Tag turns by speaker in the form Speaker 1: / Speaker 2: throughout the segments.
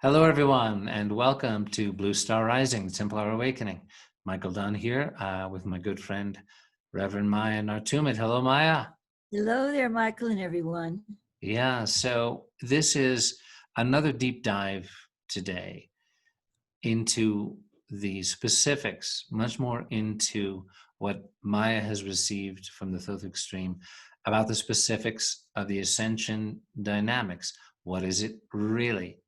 Speaker 1: Hello, everyone, and welcome to Blue Star Rising, the Templar Awakening. Michael Dunn here with my good friend, Reverend Maia Nartoomid. Hello, Maia.
Speaker 2: Hello there, Michael and everyone.
Speaker 1: Yeah, so this is another deep dive today into the specifics, much more into what Maia has received from the Thoth Extreme about the specifics of the ascension dynamics. What is it really?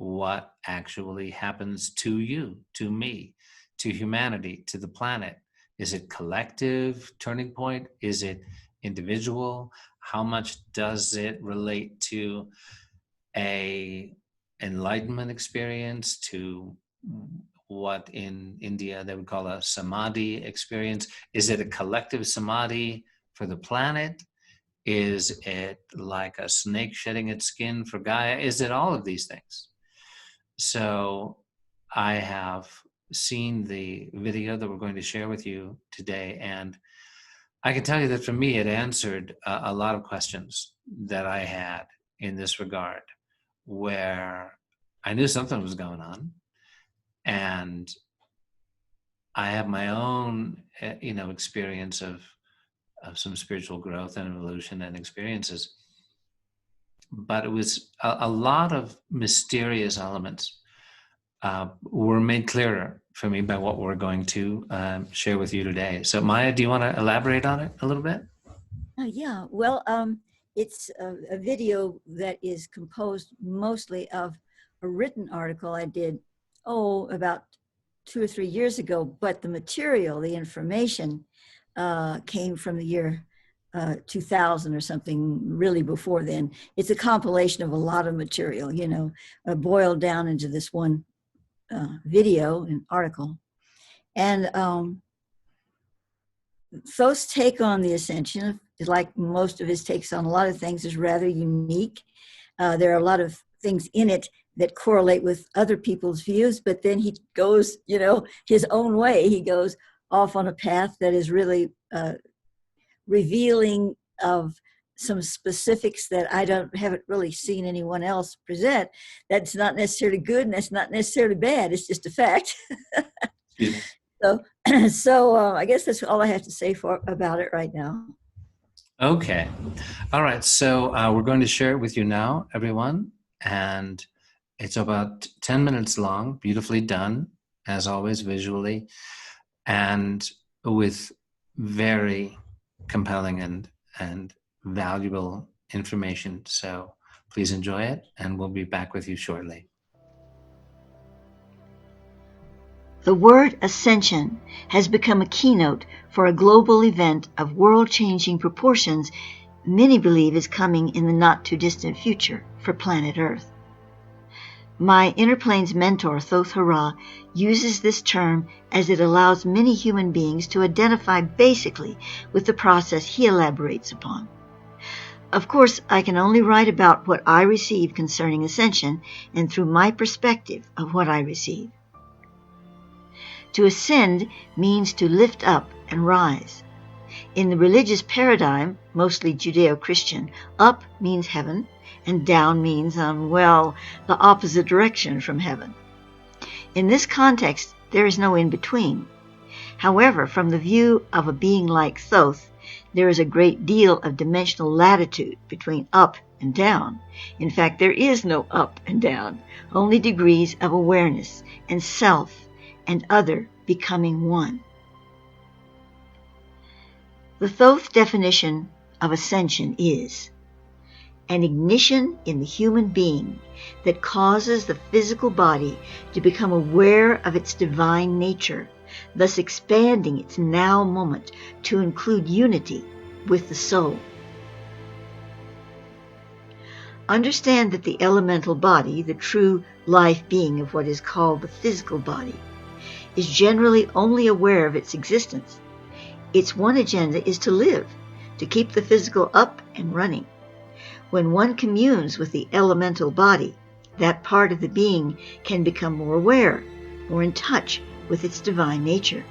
Speaker 1: What actually happens to you, to me, to humanity, to the planet? Is it collective turning point? Is it individual? How much does it relate to a enlightenment experience, to what in India they would call a samadhi experience? Is it a collective samadhi for the planet? Is it like a snake shedding its skin for Gaia? Is it all of these things? So I have seen the video that we're going to share with you today, and I can tell you that for me, it answered a lot of questions that I had in this regard, where I knew something was going on, and I have my own, experience of some spiritual growth and evolution and experiences. But it was a lot of mysterious elements were made clearer for me by what we're going to share with you today. So, Maia, do you want to elaborate on it a little bit?
Speaker 2: Yeah, well, it's a video that is composed mostly of a written article I did, about 2 or 3 years ago, but the material, the information came from the year 2000 or something, really before then. It's a compilation of a lot of material, boiled down into this one video and article. And Thoth's take on the ascension, like most of his takes on a lot of things, is rather unique. There are a lot of things in it that correlate with other people's views, but then he goes, his own way. He goes off on a path that is really revealing of some specifics that I haven't really seen anyone else present. That's not necessarily good, and that's not necessarily bad. It's just a fact.
Speaker 1: Yeah.
Speaker 2: So I guess that's all I have to say about it right now.
Speaker 1: Okay. All right. So we're going to share it with you now, everyone. And it's about 10 minutes long, beautifully done, as always, visually, and with very compelling and valuable information. So please enjoy it, and we'll be back with you shortly.
Speaker 3: The word ascension has become a keynote for a global event of world-changing proportions many believe is coming in the not-too-distant future for planet Earth. My Inner Planes mentor, Thoth Hara, uses this term as it allows many human beings to identify basically with the process he elaborates upon. Of course, I can only write about what I receive concerning ascension and through my perspective of what I receive. To ascend means to lift up and rise. In the religious paradigm, mostly Judeo-Christian, up means heaven, and down means, the opposite direction from heaven. In this context, there is no in-between. However, from the view of a being like Thoth, there is a great deal of dimensional latitude between up and down. In fact, there is no up and down, only degrees of awareness and self and other becoming one. The Thoth definition of ascension is an ignition in the human being that causes the physical body to become aware of its divine nature, thus expanding its now moment to include unity with the soul. Understand that the elemental body, the true life being of what is called the physical body, is generally only aware of its existence. Its one agenda is to live, to keep the physical up and running. When one communes with the elemental body, that part of the being can become more aware, more in touch with its divine nature.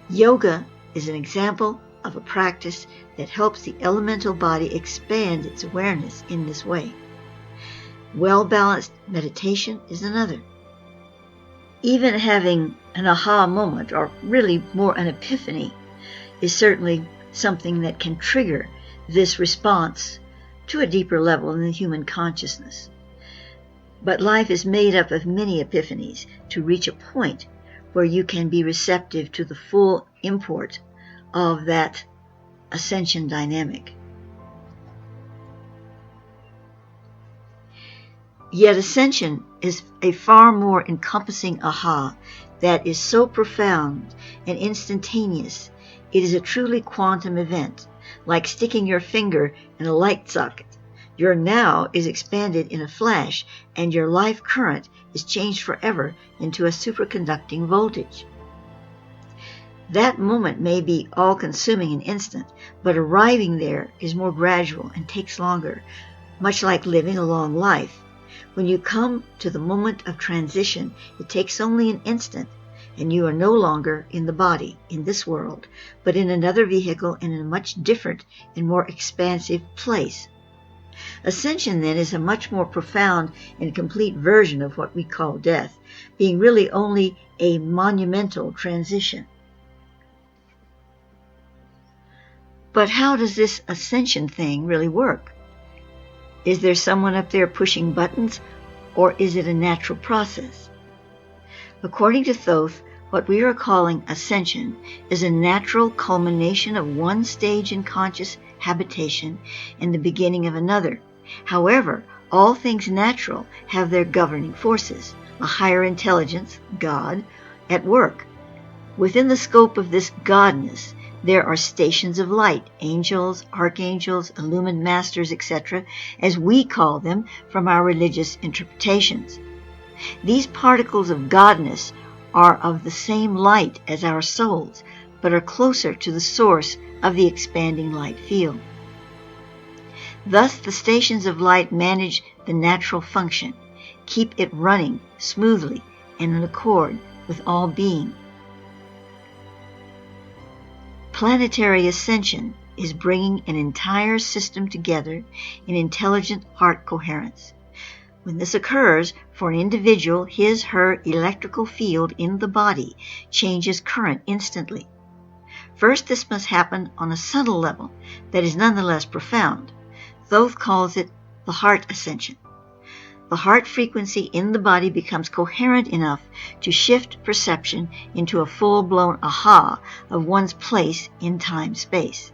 Speaker 3: Yoga is an example of a practice that helps the elemental body expand its awareness in this way. Well-balanced meditation is another. Even having an aha moment, or really more an epiphany, is certainly something that can trigger this response to a deeper level in the human consciousness. But life is made up of many epiphanies to reach a point where you can be receptive to the full import of that ascension dynamic. Yet ascension is a far more encompassing aha that is so profound and instantaneous. It is a truly quantum event, like sticking your finger in a light socket. Your now is expanded in a flash, and your life current is changed forever into a superconducting voltage. That moment may be all-consuming and instant, but arriving there is more gradual and takes longer, much like living a long life. When you come to the moment of transition, it takes only an instant, and you are no longer in the body, in this world, but in another vehicle and in a much different and more expansive place. Ascension, then, is a much more profound and complete version of what we call death, being really only a monumental transition. But how does this ascension thing really work? Is there someone up there pushing buttons, or is it a natural process? According to Thoth, what we are calling ascension is a natural culmination of one stage in conscious habitation and the beginning of another. However, all things natural have their governing forces, a higher intelligence, God, at work. Within the scope of this godness, there are stations of light, angels, archangels, illumined masters, etc., as we call them from our religious interpretations. These particles of godness are of the same light as our souls, but are closer to the source of the expanding light field. Thus, the stations of light manage the natural function, keep it running smoothly and in accord with all being. Planetary ascension is bringing an entire system together in intelligent heart coherence. When this occurs, for an individual, his/her electrical field in the body changes current instantly. First, this must happen on a subtle level that is nonetheless profound. Thoth calls it the heart ascension. The heart frequency in the body becomes coherent enough to shift perception into a full-blown aha of one's place in time-space.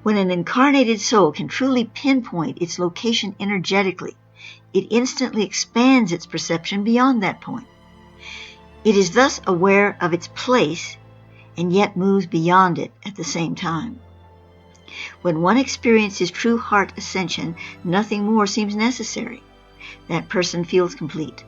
Speaker 3: When an incarnated soul can truly pinpoint its location energetically, it instantly expands its perception beyond that point. It is thus aware of its place and yet moves beyond it at the same time. When one experiences true heart ascension, nothing more seems necessary. That person feels complete.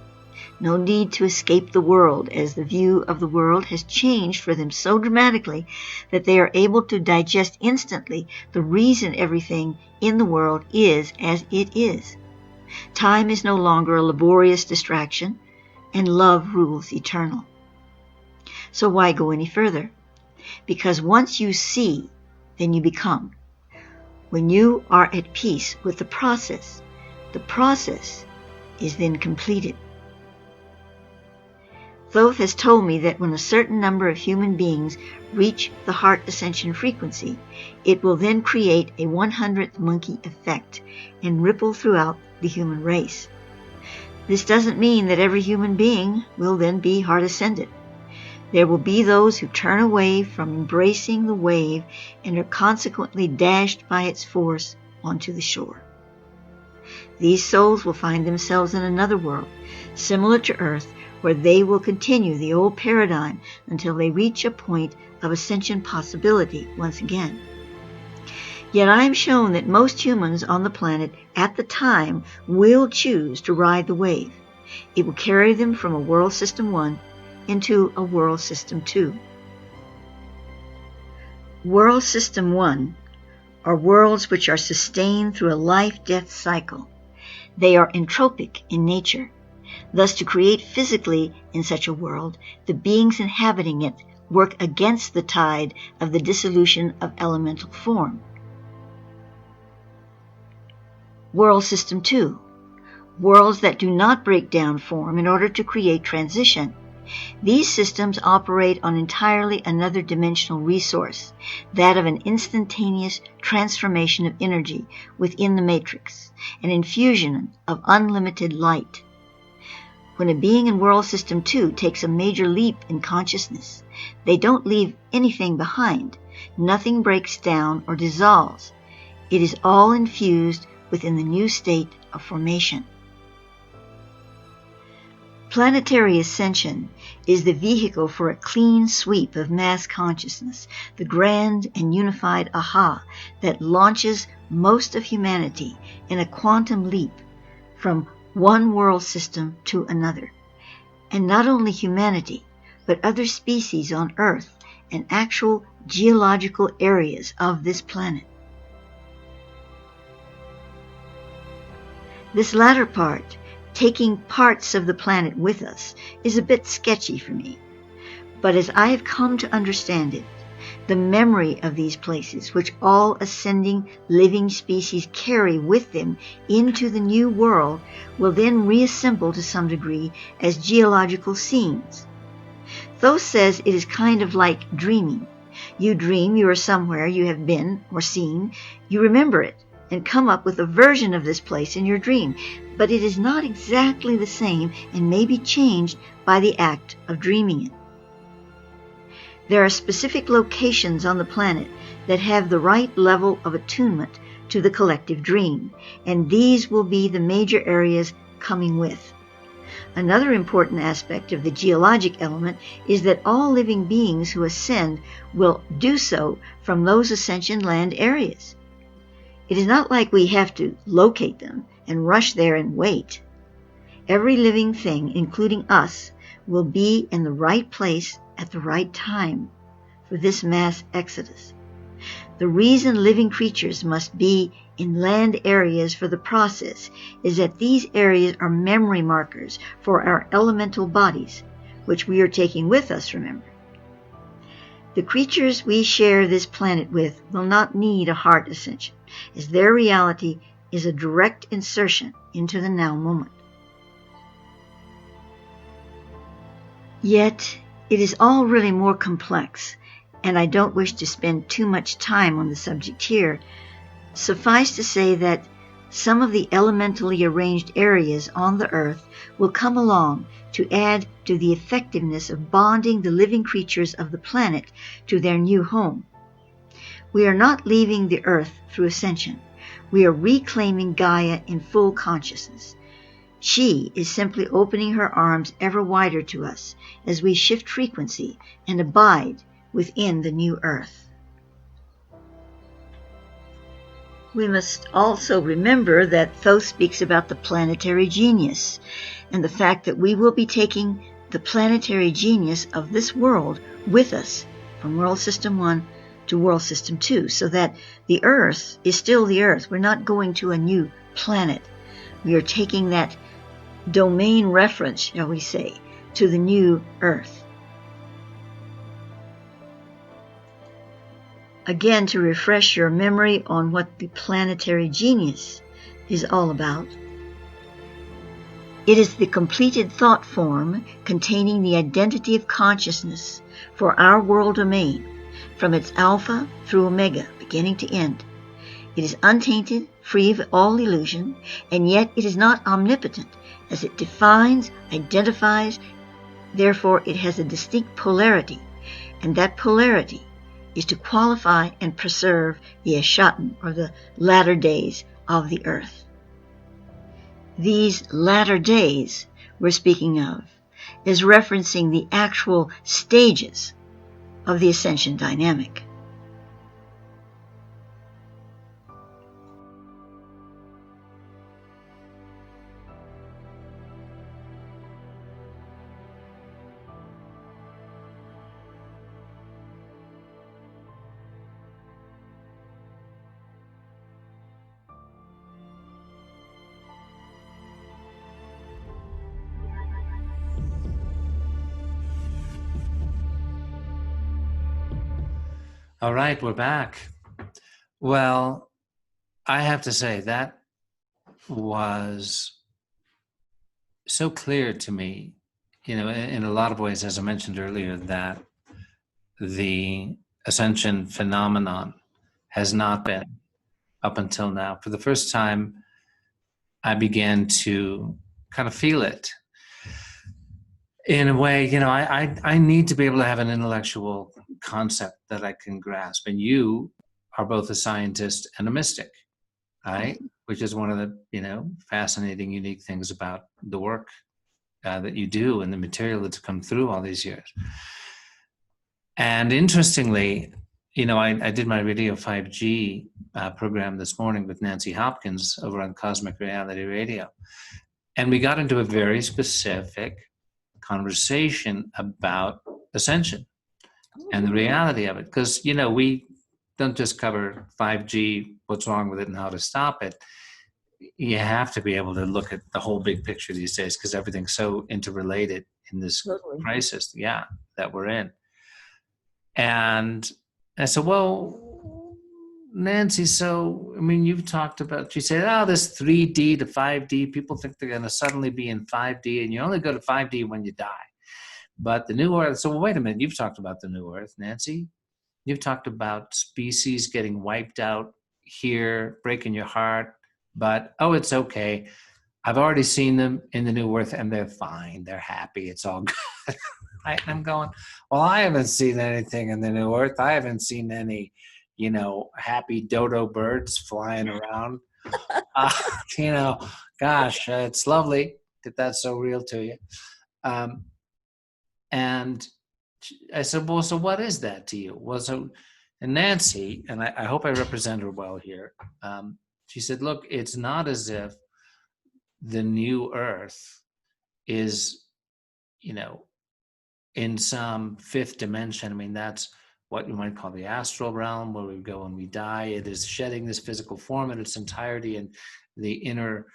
Speaker 3: No need to escape the world, as the view of the world has changed for them so dramatically that they are able to digest instantly the reason everything in the world is as it is. Time is no longer a laborious distraction, and love rules eternal. So why go any further? Because once you see, then you become. When you are at peace with the process is then completed. Thoth has told me that when a certain number of human beings reach the heart ascension frequency, it will then create a 100th monkey effect and ripple throughout the human race. This doesn't mean that every human being will then be heart ascended. There will be those who turn away from embracing the wave and are consequently dashed by its force onto the shore. These souls will find themselves in another world, similar to Earth, where they will continue the old paradigm until they reach a point of ascension possibility once again. Yet I am shown that most humans on the planet at the time will choose to ride the wave. It will carry them from a world system 1 into a world system 2. World system 1 are worlds which are sustained through a life-death cycle. They are entropic in nature. Thus, to create physically in such a world, the beings inhabiting it work against the tide of the dissolution of elemental form. World System 2. worlds that do not break down form in order to create transition. These systems operate on entirely another dimensional resource, that of an instantaneous transformation of energy within the matrix, an infusion of unlimited light. When a being in World System 2 takes a major leap in consciousness, they don't leave anything behind. Nothing breaks down or dissolves. It is all infused within the new state of formation. Planetary ascension is the vehicle for a clean sweep of mass consciousness, the grand and unified aha that launches most of humanity in a quantum leap from one world system to another. And not only humanity, but other species on Earth and actual geological areas of this planet. This latter part, taking parts of the planet with us, is a bit sketchy for me. But as I have come to understand it, the memory of these places, which all ascending living species carry with them into the new world, will then reassemble to some degree as geological scenes. Thoth says it is kind of like dreaming. You dream you are somewhere you have been or seen, you remember it, and come up with a version of this place in your dream, but it is not exactly the same and may be changed by the act of dreaming it. There are specific locations on the planet that have the right level of attunement to the collective dream, and these will be the major areas coming with. Another important aspect of the geologic element is that all living beings who ascend will do so from those ascension land areas. It is not like we have to locate them and rush there and wait. Every living thing, including us, will be in the right place at the right time for this mass exodus. The reason living creatures must be in land areas for the process is that these areas are memory markers for our elemental bodies, which we are taking with us, remember. The creatures we share this planet with will not need a heart ascension, as their reality is a direct insertion into the now moment. Yet, it is all really more complex, and I don't wish to spend too much time on the subject here. Suffice to say that some of the elementally arranged areas on the Earth will come along to add to the effectiveness of bonding the living creatures of the planet to their new home. We are not leaving the Earth through ascension. We are reclaiming Gaia in full consciousness. She is simply opening her arms ever wider to us as we shift frequency and abide within the new Earth. We must also remember that Thoth speaks about the planetary genius and the fact that we will be taking the planetary genius of this world with us from World System 1 to World System 2, so that the Earth is still the Earth. We're not going to a new planet. We are taking that domain reference, shall we say, to the new Earth. Again, to refresh your memory on what the planetary genius is all about. It is the completed thought form containing the identity of consciousness for our world domain, from its alpha through omega, beginning to end. It is untainted, free of all illusion, and yet it is not omnipotent, as it defines, identifies. Therefore, it has a distinct polarity, and that polarity is to qualify and preserve the Ashaton, or the latter days of the Earth. These latter days we're speaking of is referencing the actual stages of the ascension dynamic.
Speaker 1: All right, we're back. Well, I have to say that was so clear to me, in a lot of ways, as I mentioned earlier, that the ascension phenomenon has not been, up until now. For the first time, I began to kind of feel it in a way. I need to be able to have an intellectual concept that I can grasp. And you are both a scientist and a mystic, right? Which is one of the, fascinating, unique things about the work that you do and the material that's come through all these years. And interestingly, I did my Radio 5G program this morning with Nancy Hopkins over on Cosmic Reality Radio. And we got into a very specific conversation about ascension and the reality of it. Because, we don't just cover 5G, what's wrong with it and how to stop it. You have to be able to look at the whole big picture these days because everything's so interrelated in this crisis, that we're in. And I said, well, Nancy, so, you've talked about, she said, this 3D to 5D, people think they're going to suddenly be in 5D, and you only go to 5D when you die. But the new Earth, so wait a minute, you've talked about the new Earth, Nancy. You've talked about species getting wiped out here, breaking your heart, but, it's okay. I've already seen them in the new Earth, and they're fine. They're happy. It's all good. I'm going, well, I haven't seen anything in the new Earth. I haven't seen any, happy dodo birds flying around. Gosh, it's lovely that that's so real to you. And I said, well, so what is that to you? Well, and Nancy, and I hope I represent her well here. She said, look, it's not as if the new Earth is, in some fifth dimension. That's what you might call the astral realm, where we go when we die. It is shedding this physical form in its entirety, and the inner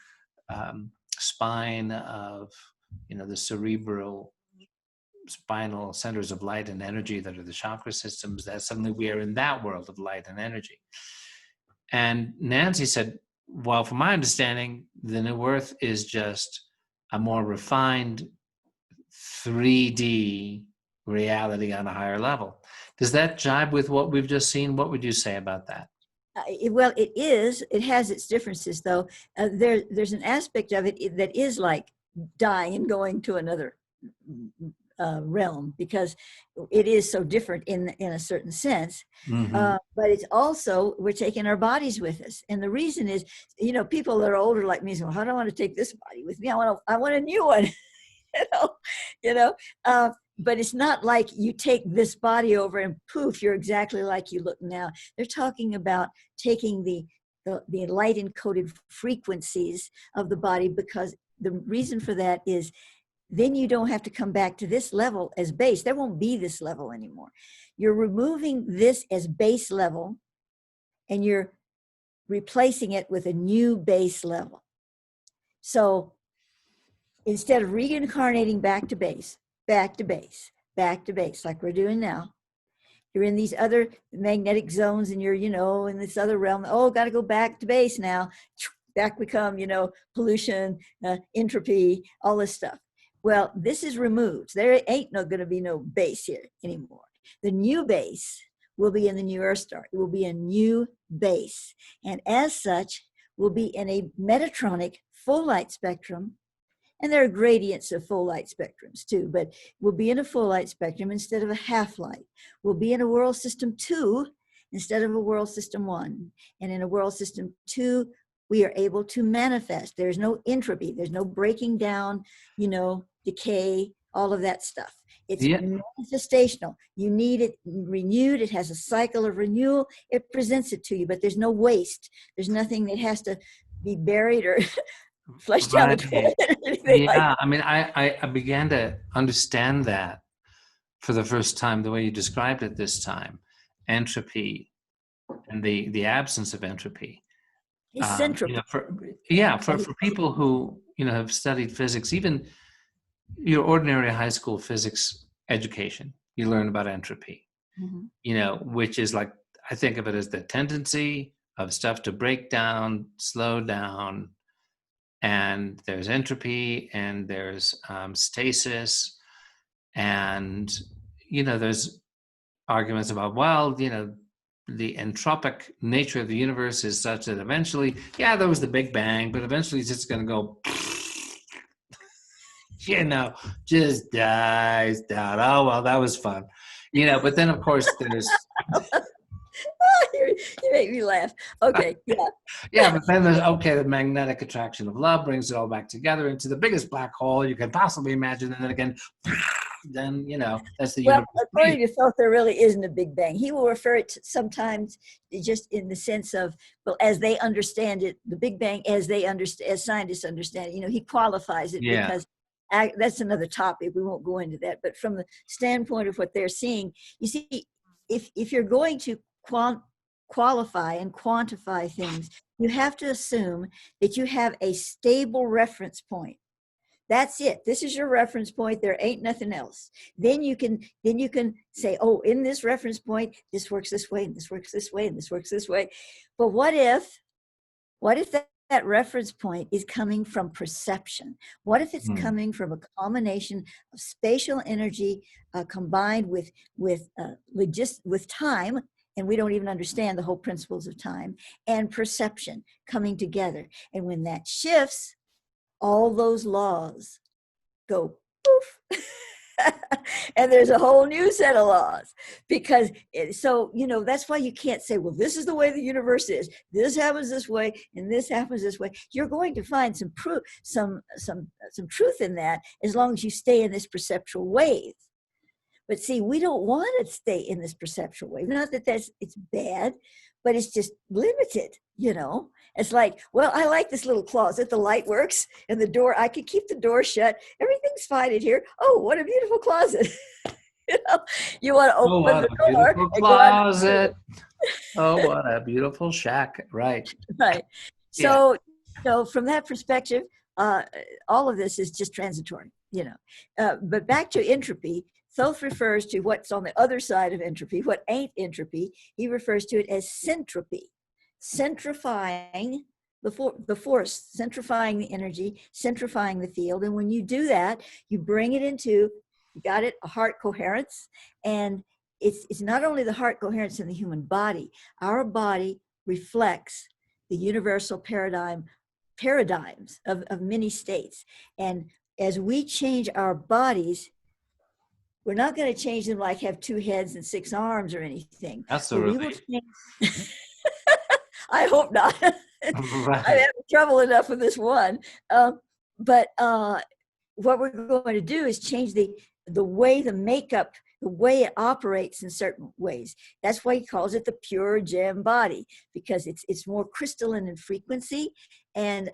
Speaker 1: spine of, the cerebral spinal centers of light and energy that are the chakra systems, that suddenly we are in that world of light and energy. And Nancy said, well, from my understanding, the new Earth is just a more refined 3D reality on a higher level. Does that jibe with what we've just seen? What would you say about that?
Speaker 2: Well, it is. It has its differences, though. There's an aspect of it that is like dying and going to another realm, because it is so different in a certain sense.
Speaker 1: Mm-hmm.
Speaker 2: But it's also, we're taking our bodies with us, and the reason is, people that are older like me say, well, how do I want to take this body with me? I want a new one. But it's not like you take this body over and poof, you're exactly like you look now. They're talking about taking the light encoded frequencies of the body, because the reason for that is then you don't have to come back to this level as base. There won't be this level anymore. You're removing this as base level, and you're replacing it with a new base level. So instead of reincarnating back to base, like we're doing now, you're in these other magnetic zones, and you're, in this other realm. Oh, got to go back to base now. Back we come, pollution, entropy, all this stuff. Well, this is removed. There ain't going to be no base here anymore. The new base will be in the new Earth star. It will be a new base. And as such, will be in a Metatronic full light spectrum. And there are gradients of full light spectrums too, but we'll be in a full light spectrum instead of a half light. We'll be in a world system 2 instead of a world system 1. And in a world system 2, we are able to manifest. There's no entropy. There's no breaking down, decay, all of that stuff. It's manifestational. You need it renewed. It has a cycle of renewal. It presents it to you, but there's no waste. There's nothing that has to be buried or flushed down the toilet or anything like that.
Speaker 1: I began to understand that for the first time, the way you described it this time, entropy and the absence of entropy.
Speaker 2: Eccentric.
Speaker 1: For people who have studied physics, even your ordinary high school physics education, you learn about entropy. Mm-hmm. Which is like, I think of it as the tendency of stuff to break down, slow down, and there's entropy, and there's stasis, and there's arguments about, well, the entropic nature of the universe is such that eventually, yeah, there was the Big Bang, but eventually it's just going to go, just dies down. Oh, well, that was fun. But then, of course, there's...
Speaker 2: You make me laugh. Okay, yeah.
Speaker 1: Yeah, but then there's, the magnetic attraction of love brings it all back together into the biggest black hole you can possibly imagine. And then again, then, that's the universe.
Speaker 2: Well, according to Thoth, there really isn't a Big Bang. He will refer it to sometimes just in the sense of, well, as they understand it, the Big Bang as they understand, as scientists understand it, he qualifies it because that's another topic. We won't go into that. But from the standpoint of what they're seeing, you see, if you're going to qualify and quantify things, you have to assume that you have a stable reference point. That's it. This is your reference point. There ain't nothing else. Then you can say, oh, in this reference point, this works this way, and this works this way, and this works this way. But what if that reference point is coming from perception? What if it's coming from a combination of spatial energy combined with time, and we don't even understand the whole principles of time, and perception coming together? And when that shifts, all those laws go poof. And there's a whole new set of laws, because that's why you can't say, well, this is the way the universe is, this happens this way and this happens this way. You're going to find some proof, some truth in that, as long as you stay in this perceptual wave. But see, we don't want to stay in this perceptual wave. Not that it's bad, but it's just limited, It's like, well, I like this little closet. The light works and the door, I can keep the door shut. Everything's fine in here. Oh, what a beautiful closet. You want to open the door.
Speaker 1: Beautiful closet. Oh, what a beautiful shack. Right.
Speaker 2: Right. So from that perspective, all of this is just transitory, But back to entropy, Thoth refers to what's on the other side of entropy, what ain't entropy. He refers to it as centropy, centrifying the force, centrifying the energy, centrifying the field. And when you do that, you bring it into, a heart coherence. And it's not only the heart coherence in the human body. Our body reflects the universal paradigms of many states. And as we change our bodies, we're not going to change them like have 2 heads and 6 arms or anything.
Speaker 1: That's the relief.
Speaker 2: I hope not.
Speaker 1: Right.
Speaker 2: I'm having trouble enough with this one. But what we're going to do is change the way the makeup, the way it operates in certain ways. That's why he calls it the pure gem body, because it's more crystalline in frequency, and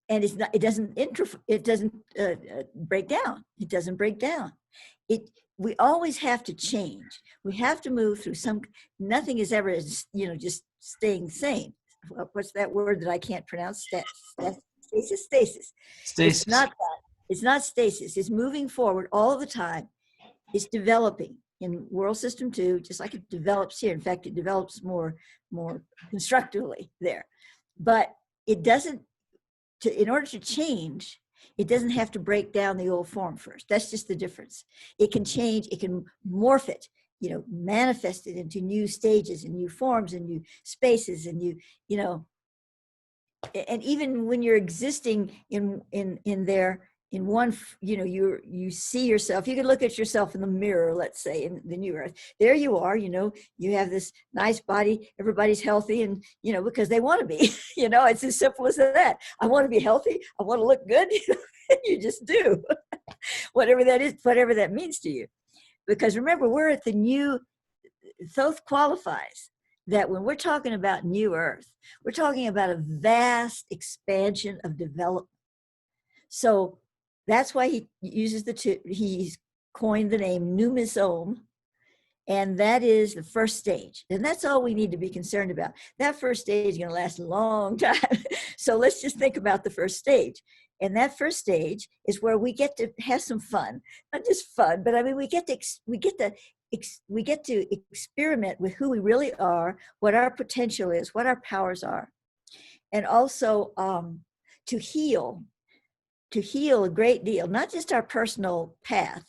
Speaker 2: it's not. It doesn't break down. It doesn't break down. We always have to change. We have to move through nothing is ever, just staying the same. What's that word that I can't pronounce? Stasis. It's not that. It's not stasis. It's moving forward all the time. It's developing in World System 2, just like it develops here. In fact, it develops more constructively there. But it doesn't, in order to change, it doesn't have to break down the old form first. That's just the difference. It can change, it can morph it, manifest it into new stages and new forms and new spaces and and even when you're existing in there, in one, you see yourself, you can look at yourself in the mirror, let's say, in the new earth. There you are, you have this nice body, everybody's healthy, and, because they want to be, it's as simple as that. I want to be healthy. I want to look good. You just do whatever that is, whatever that means to you. Because remember, we're at the new, Thoth qualifies that when we're talking about new earth, we're talking about a vast expansion of development. So that's why he uses he's coined the name numisome, and that is the first stage. And that's all we need to be concerned about. That first stage is going to last a long time. So let's just think about the first stage. And that first stage is where we get to have some fun, not just fun, but I mean, we get to experiment with who we really are, what our potential is, what our powers are. and also to heal a great deal, not just our personal path,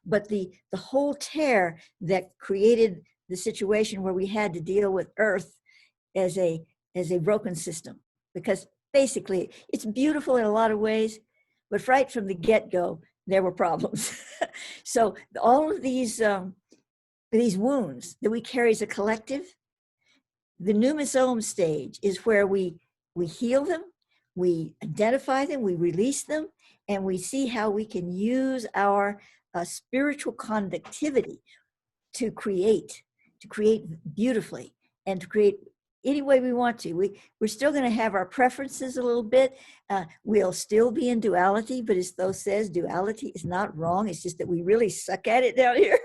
Speaker 2: but the whole tear that created the situation where we had to deal with Earth as a broken system. Because basically, it's beautiful in a lot of ways, but right from the get-go, there were problems. So all of these wounds that we carry as a collective, the numisome stage is where we heal them, we identify them, we release them, and we see how we can use our spiritual conductivity to create beautifully, and to create any way we want to. We're still going to have our preferences a little bit. We'll still be in duality, but as Thoth says, duality is not wrong. It's just that we really suck at it down here.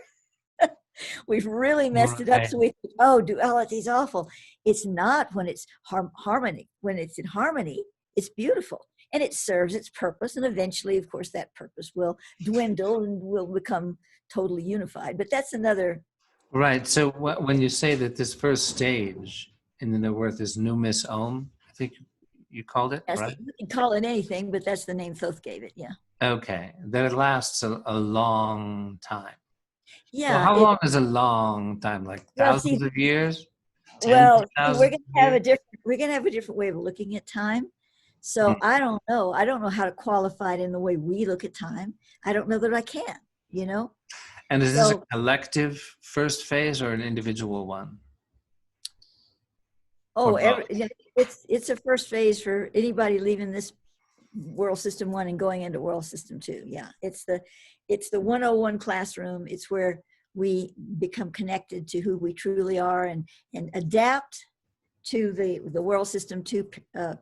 Speaker 2: We've really messed it up. So we think, oh, duality is awful. It's not when it's harmony. When it's in harmony, it's beautiful. And it serves its purpose. And eventually, of course, that purpose will dwindle and will become totally unified. But that's another.
Speaker 1: Right. So when you say that this first stage in the New Earth is Numis Om, I think you called it, right?
Speaker 2: You can call it anything, but that's the name Thoth gave it, yeah.
Speaker 1: Okay. That it lasts a long time.
Speaker 2: Yeah.
Speaker 1: Well, how long is a long time? Like thousands of years?
Speaker 2: Well, we're gonna have a different way of looking at time. So I don't know. I don't know how to qualify it in the way we look at time. I don't know that I can, you know?
Speaker 1: And is this a collective first phase or an individual one?
Speaker 2: Oh, it's a first phase for anybody leaving this world system 1 and going into world system 2. Yeah, it's the 101 classroom. It's where we become connected to who we truly are and adapt to the world system 2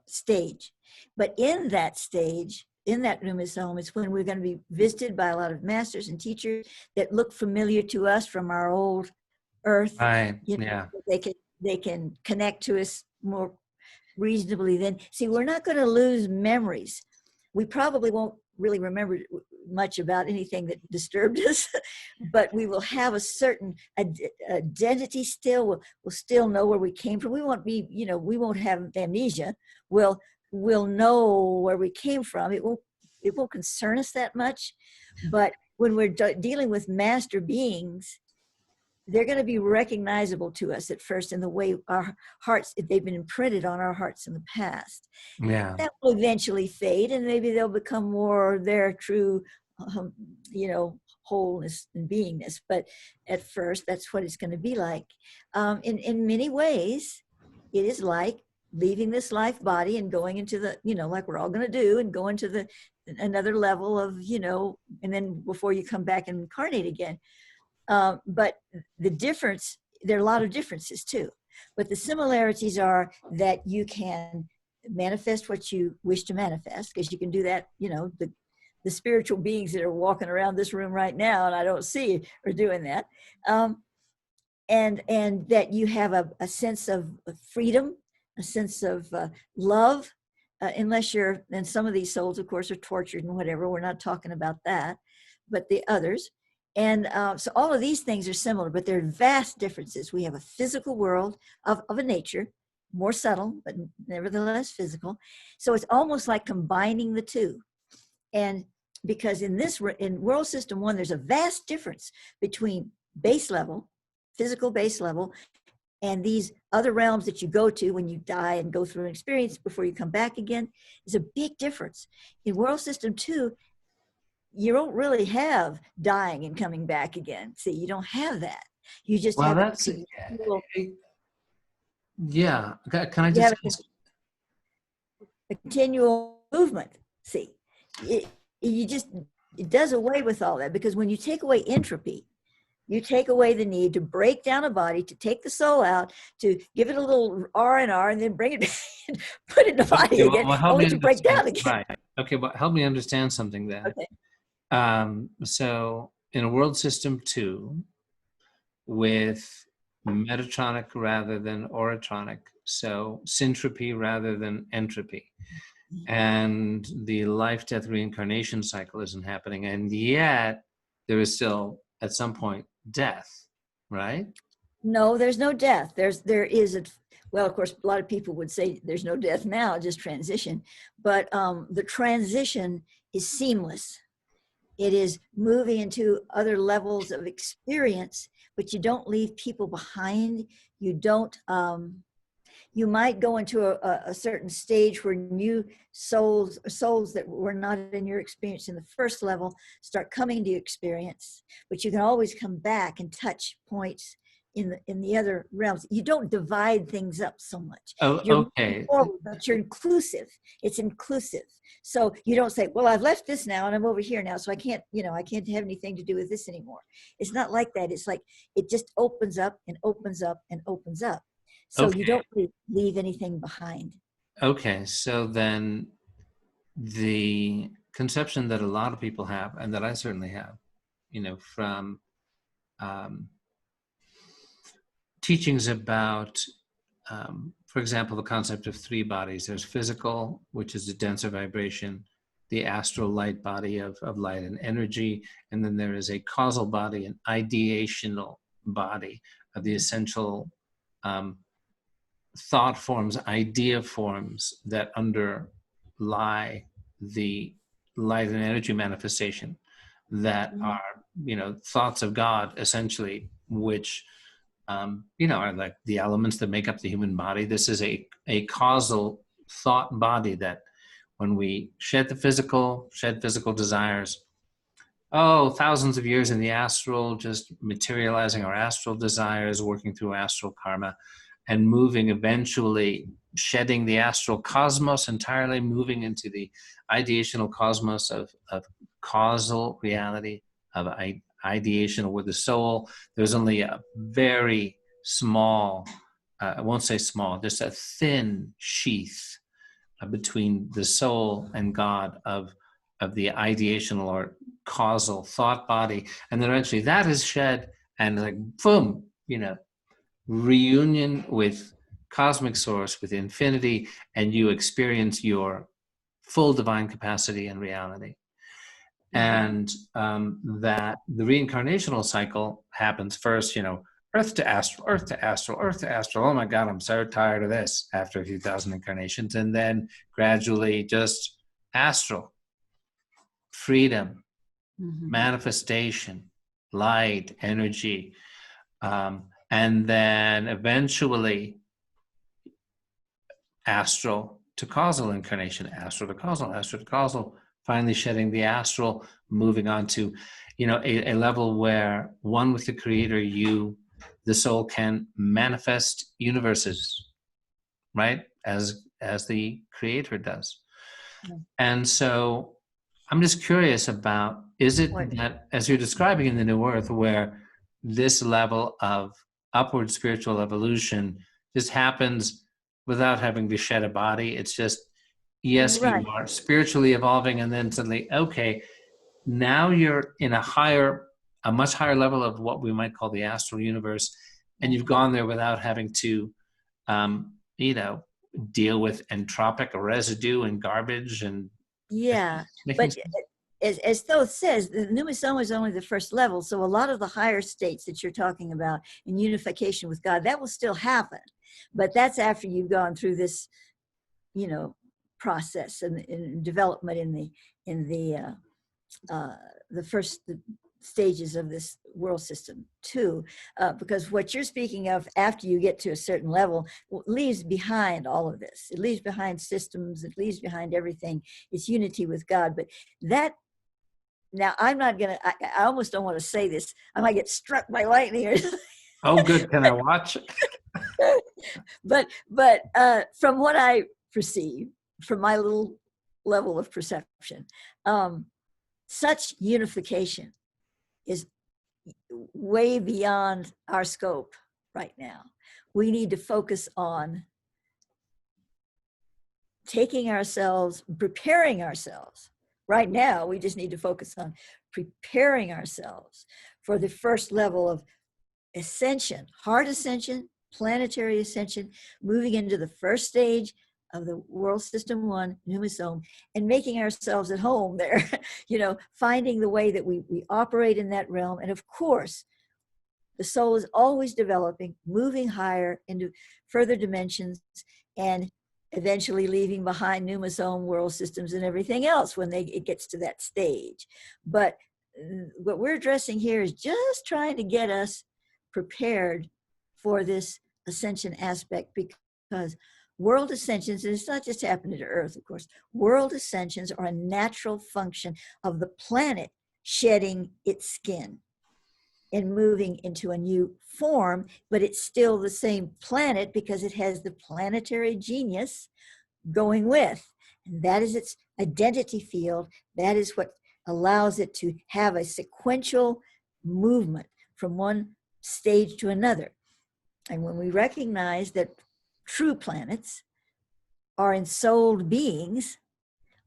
Speaker 2: stage. But in that stage, in that numisome, it's when we're going to be visited by a lot of masters and teachers that look familiar to us from our old Earth.
Speaker 1: Right.
Speaker 2: You know,
Speaker 1: yeah.
Speaker 2: They can connect to us more reasonably. Then see, we're not going to lose memories. We probably won't really remember much about anything that disturbed us, but we will have a certain identity still. We'll still know where we came from. We won't be, we won't have amnesia. We'll know where we came from. It won't concern us that much. But when we're dealing with master beings, they're going to be recognizable to us at first in the way our hearts, they've been imprinted on our hearts in the past.
Speaker 1: Yeah.
Speaker 2: That will eventually fade, and maybe they'll become more their true, wholeness and beingness. But at first, that's what it's going to be like. In many ways, it is like leaving this life body and going into the, like we're all going to do, and go into another level of, and then before you come back and incarnate again. But the difference, there are a lot of differences too, but the similarities are that you can manifest what you wish to manifest, because you can do that, the spiritual beings that are walking around this room right now, and I don't see, are doing that. And that you have a sense of freedom, a sense of love, unless and some of these souls, of course, are tortured and whatever. We're not talking about that, but the others. And so all of these things are similar, but there are vast differences. We have a physical world of a nature, more subtle, but nevertheless physical. So it's almost like combining the two. And because in world system 1, there's a vast difference between base level, physical base level, and these other realms that you go to when you die and go through an experience before you come back again. Is a big difference. In world system 2, you don't really have dying and coming back again. See, you don't have that. You just have
Speaker 1: that's yeah. Can I just
Speaker 2: a continual movement? See, it does away with all that, because when you take away entropy, you take away the need to break down a body, to take the soul out, to give it a little R&R, and then bring it back and put it in the body again, only to break down again.
Speaker 1: Right. Okay, but help me understand something then.
Speaker 2: Okay.
Speaker 1: So in a world system 2, with Metatronic rather than Orotronic, so syntropy rather than entropy, and the life-death reincarnation cycle isn't happening, and yet there is still at some point death, right?
Speaker 2: No, there's no death. There is Well, of course, a lot of people would say there's no death now, just transition. But the transition is seamless. It is moving into other levels of experience, but you don't leave people behind. You don't, you might go into a certain stage where new souls that were not in your experience in the first level start coming into your experience, but you can always come back and touch points in the other realms. You don't divide things up so much.
Speaker 1: Oh,
Speaker 2: You're
Speaker 1: okay.
Speaker 2: forward, but you're inclusive. It's inclusive. So you don't say, well, I've left this now and I'm over here now, so I can't, I can't have anything to do with this anymore. It's not like that. It's like it just opens up and opens up and opens up. So
Speaker 1: Okay.
Speaker 2: you don't leave anything behind.
Speaker 1: Okay, so then the conception that a lot of people have, and that I certainly have, from teachings about, for example, the concept of three bodies. There's physical, which is a denser vibration, the astral light body of light and energy, and then there is a causal body, an ideational body of the essential thought forms, idea forms that underlie the light and energy manifestation that are, thoughts of God, essentially, which, are like the elements that make up the human body. This is a causal thought body that when we shed physical desires, thousands of years in the astral, just materializing our astral desires, working through astral karma, and moving eventually, shedding the astral cosmos entirely, moving into the ideational cosmos of causal reality, of ideational with the soul. There's only a very small, I won't say small, just a thin sheath between the soul and God of the ideational or causal thought body. And then eventually that is shed and like, boom, reunion with cosmic source, with infinity, and you experience your full divine capacity and reality. And that the reincarnational cycle happens first, earth to astral, earth to astral, earth to astral. Oh my God, I'm so tired of this after a few thousand incarnations. And then gradually just astral, freedom, manifestation, light, energy, and then eventually astral to causal incarnation, astral to causal, finally shedding the astral, moving on to, a level where one with the creator, the soul can manifest universes, right? As the creator does. And so I'm just curious about, is it that, as you're describing in the New Earth, where this level of upward spiritual evolution just happens without having to shed a body? It's just, yes, right. You are spiritually evolving, and then suddenly, okay, now you're in a much higher level of what we might call the astral universe, and you've gone there without having to, deal with entropic residue and garbage and
Speaker 2: but as Thoth says, the Numisoma is only the first level. So a lot of the higher states that you're talking about in unification with God, that will still happen. But that's after you've gone through this, process and development in the first stages of this world system too, because what you're speaking of after you get to a certain level leaves behind all of this. It leaves behind systems, it leaves behind everything. It's unity with God. But that, now I'm not gonna, I almost don't want to say this, I might get struck by lightning or something.
Speaker 1: Oh good, can I watch?
Speaker 2: but from what I perceive, from my little level of perception, such unification is way beyond our scope right now. We need to focus on taking ourselves, preparing ourselves. Right now, we just need to focus on preparing ourselves for the first level of ascension, heart ascension, planetary ascension, moving into the first stage of the world system 1, Numisome, and making ourselves at home there, finding the way that we operate in that realm. And of course, The soul is always developing, moving higher into further dimensions, and eventually leaving behind pneumosome world systems and everything else when it gets to that stage. But what we're addressing here is just trying to get us prepared for this ascension aspect, because world ascensions, and it's not just happening to Earth, of course, world ascensions are a natural function of the planet shedding its skin and moving into a new form, but it's still the same planet because it has the planetary genius going with. And that is its identity field. That is what allows it to have a sequential movement from one stage to another. And when we recognize that true planets are ensouled beings,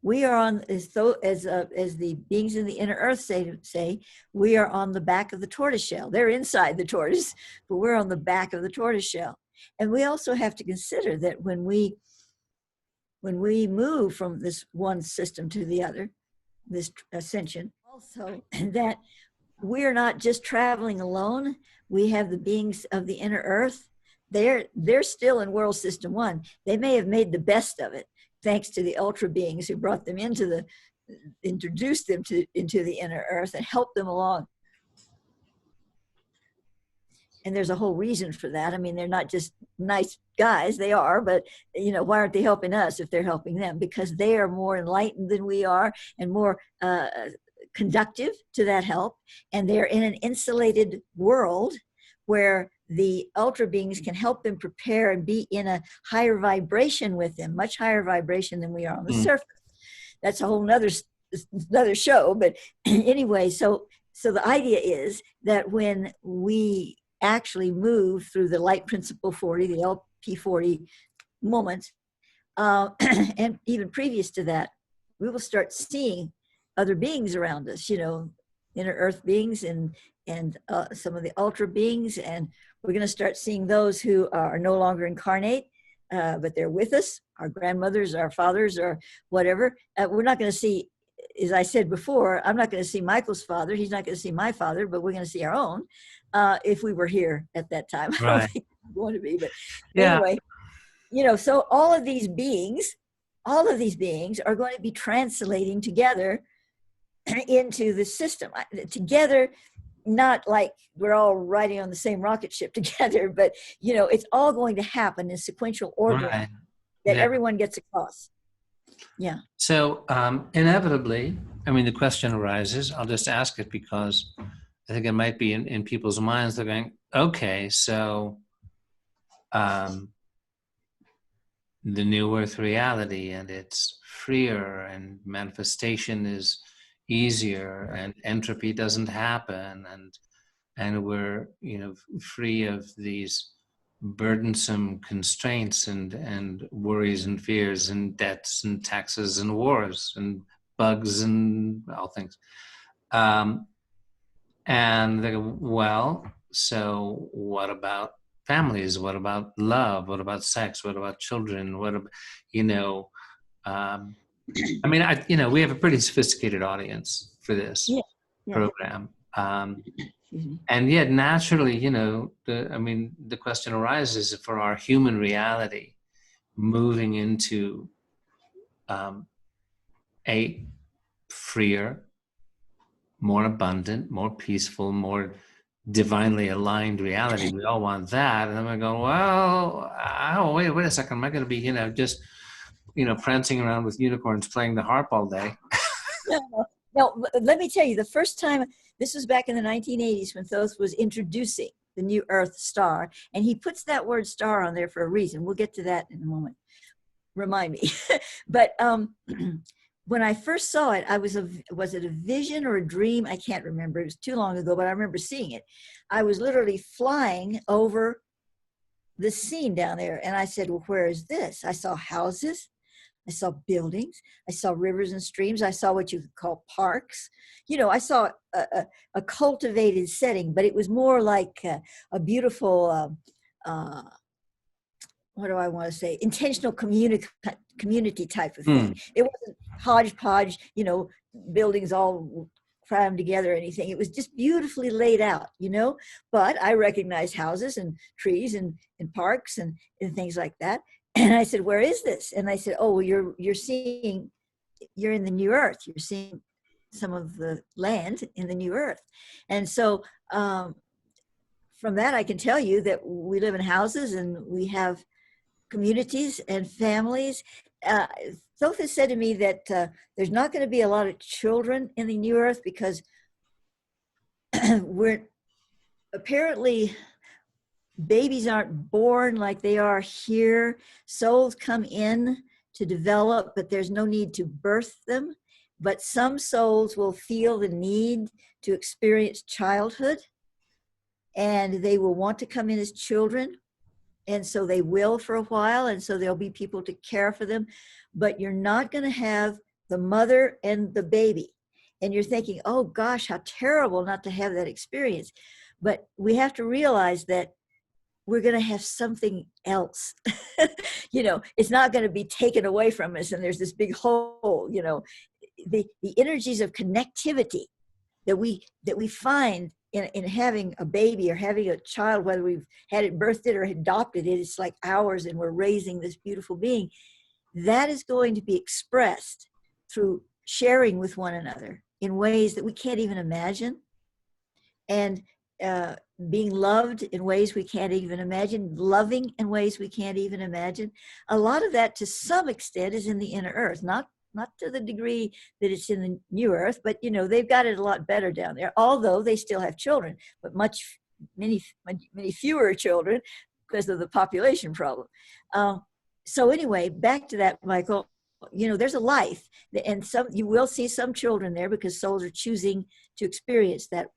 Speaker 2: we are on, as the beings in the inner earth say, we are on the back of the tortoise shell. They're inside the tortoise, but we're on the back of the tortoise shell. And we also have to consider that when we move from this one system to the other, this ascension, also that we're not just traveling alone. We have the beings of the inner earth. They're still in world system 1. They may have made the best of it, thanks to the ultra beings who brought them introduced them into the inner earth and helped them along. And there's a whole reason for that. I mean, they're not just nice guys, they are, but why aren't they helping us if they're helping them? Because they are more enlightened than we are and more conductive to that help. And they're in an insulated world where the ultra beings can help them prepare and be in a higher vibration with them, much higher vibration than we are on the surface. That's a whole another show. But anyway, so the idea is that when we actually move through the light principle 40, the LP40 moment, and even previous to that, we will start seeing other beings around us, inner earth beings and some of the ultra beings, and we're going to start seeing those who are no longer incarnate, but they're with us, our grandmothers, our fathers, or whatever. We're not going to see, as I said before, I'm not going to see Michael's father. He's not going to see my father, but we're going to see our own if we were here at that time.
Speaker 1: Right.
Speaker 2: I don't think we're going to be, but anyway, so all of these beings are going to be translating together into the system together, not like we're all riding on the same rocket ship together, but it's all going to happen in sequential order,
Speaker 1: Right.
Speaker 2: that everyone gets across. Yeah.
Speaker 1: So inevitably, the question arises, I'll just ask it because I think it might be in people's minds. They're going, okay, so the new earth reality, and it's freer, and manifestation is easier, and entropy doesn't happen, and we're free of these burdensome constraints and worries and fears and debts and taxes and wars and bugs and all things. And they go, well, so what about families? What about love? What about sex? What about children? What about, we have a pretty sophisticated audience for this program. And yet naturally, the question arises for our human reality moving into a freer, more abundant, more peaceful, more divinely aligned reality. We all want that. And then we go, well, wait a second. Am I going to be, just, prancing around with unicorns playing the harp all day?
Speaker 2: No, let me tell you, the first time, this was back in the 1980s when Thoth was introducing the new Earth star, and he puts that word star on there for a reason. We'll get to that in a moment. Remind me. But when I first saw it, was it a vision or a dream? I can't remember. It was too long ago, but I remember seeing it. I was literally flying over the scene down there, and I said, well, where is this? I saw houses. I saw buildings. I saw rivers and streams. I saw what you could call parks. I saw a cultivated setting, but it was more like a beautiful, what do I want to say? Intentional community type of thing. It wasn't hodgepodge, buildings all crammed together or anything. It was just beautifully laid out, you know, but I recognized houses and trees and parks and things like that. And I said, where is this? And I said, oh, well, you're in the new earth. You're seeing some of the land in the new earth. And so from that, I can tell you that we live in houses and we have communities and families. Thoth has said to me that there's not going to be a lot of children in the new earth because we're apparently, babies aren't born like they are here. Souls come in to develop, but there's no need to birth them. But some souls will feel the need to experience childhood, and they will want to come in as children. And so they will for a while, and so there'll be people to care for them. But you're not going to have the mother and the baby. And you're thinking, oh gosh, how terrible not to have that experience. But we have to realize that we're going to have something else. You know, it's not going to be taken away from us and there's this big hole. You know, the energies of connectivity that we find in having a baby or having a child, whether we've had it birthed or adopted it, it's like ours and we're raising this beautiful being. That is going to be expressed through sharing with one another in ways that we can't even imagine, and being loved in ways we can't even imagine, loving in ways we can't even imagine. A lot of that, to some extent, is in the inner earth, not to the degree that it's in the new earth, but you know, they've got it a lot better down there, although they still have children, but many fewer children because of the population problem. So anyway, back to that, Michael, you know, there's a life, and you will see some children there because souls are choosing to experience that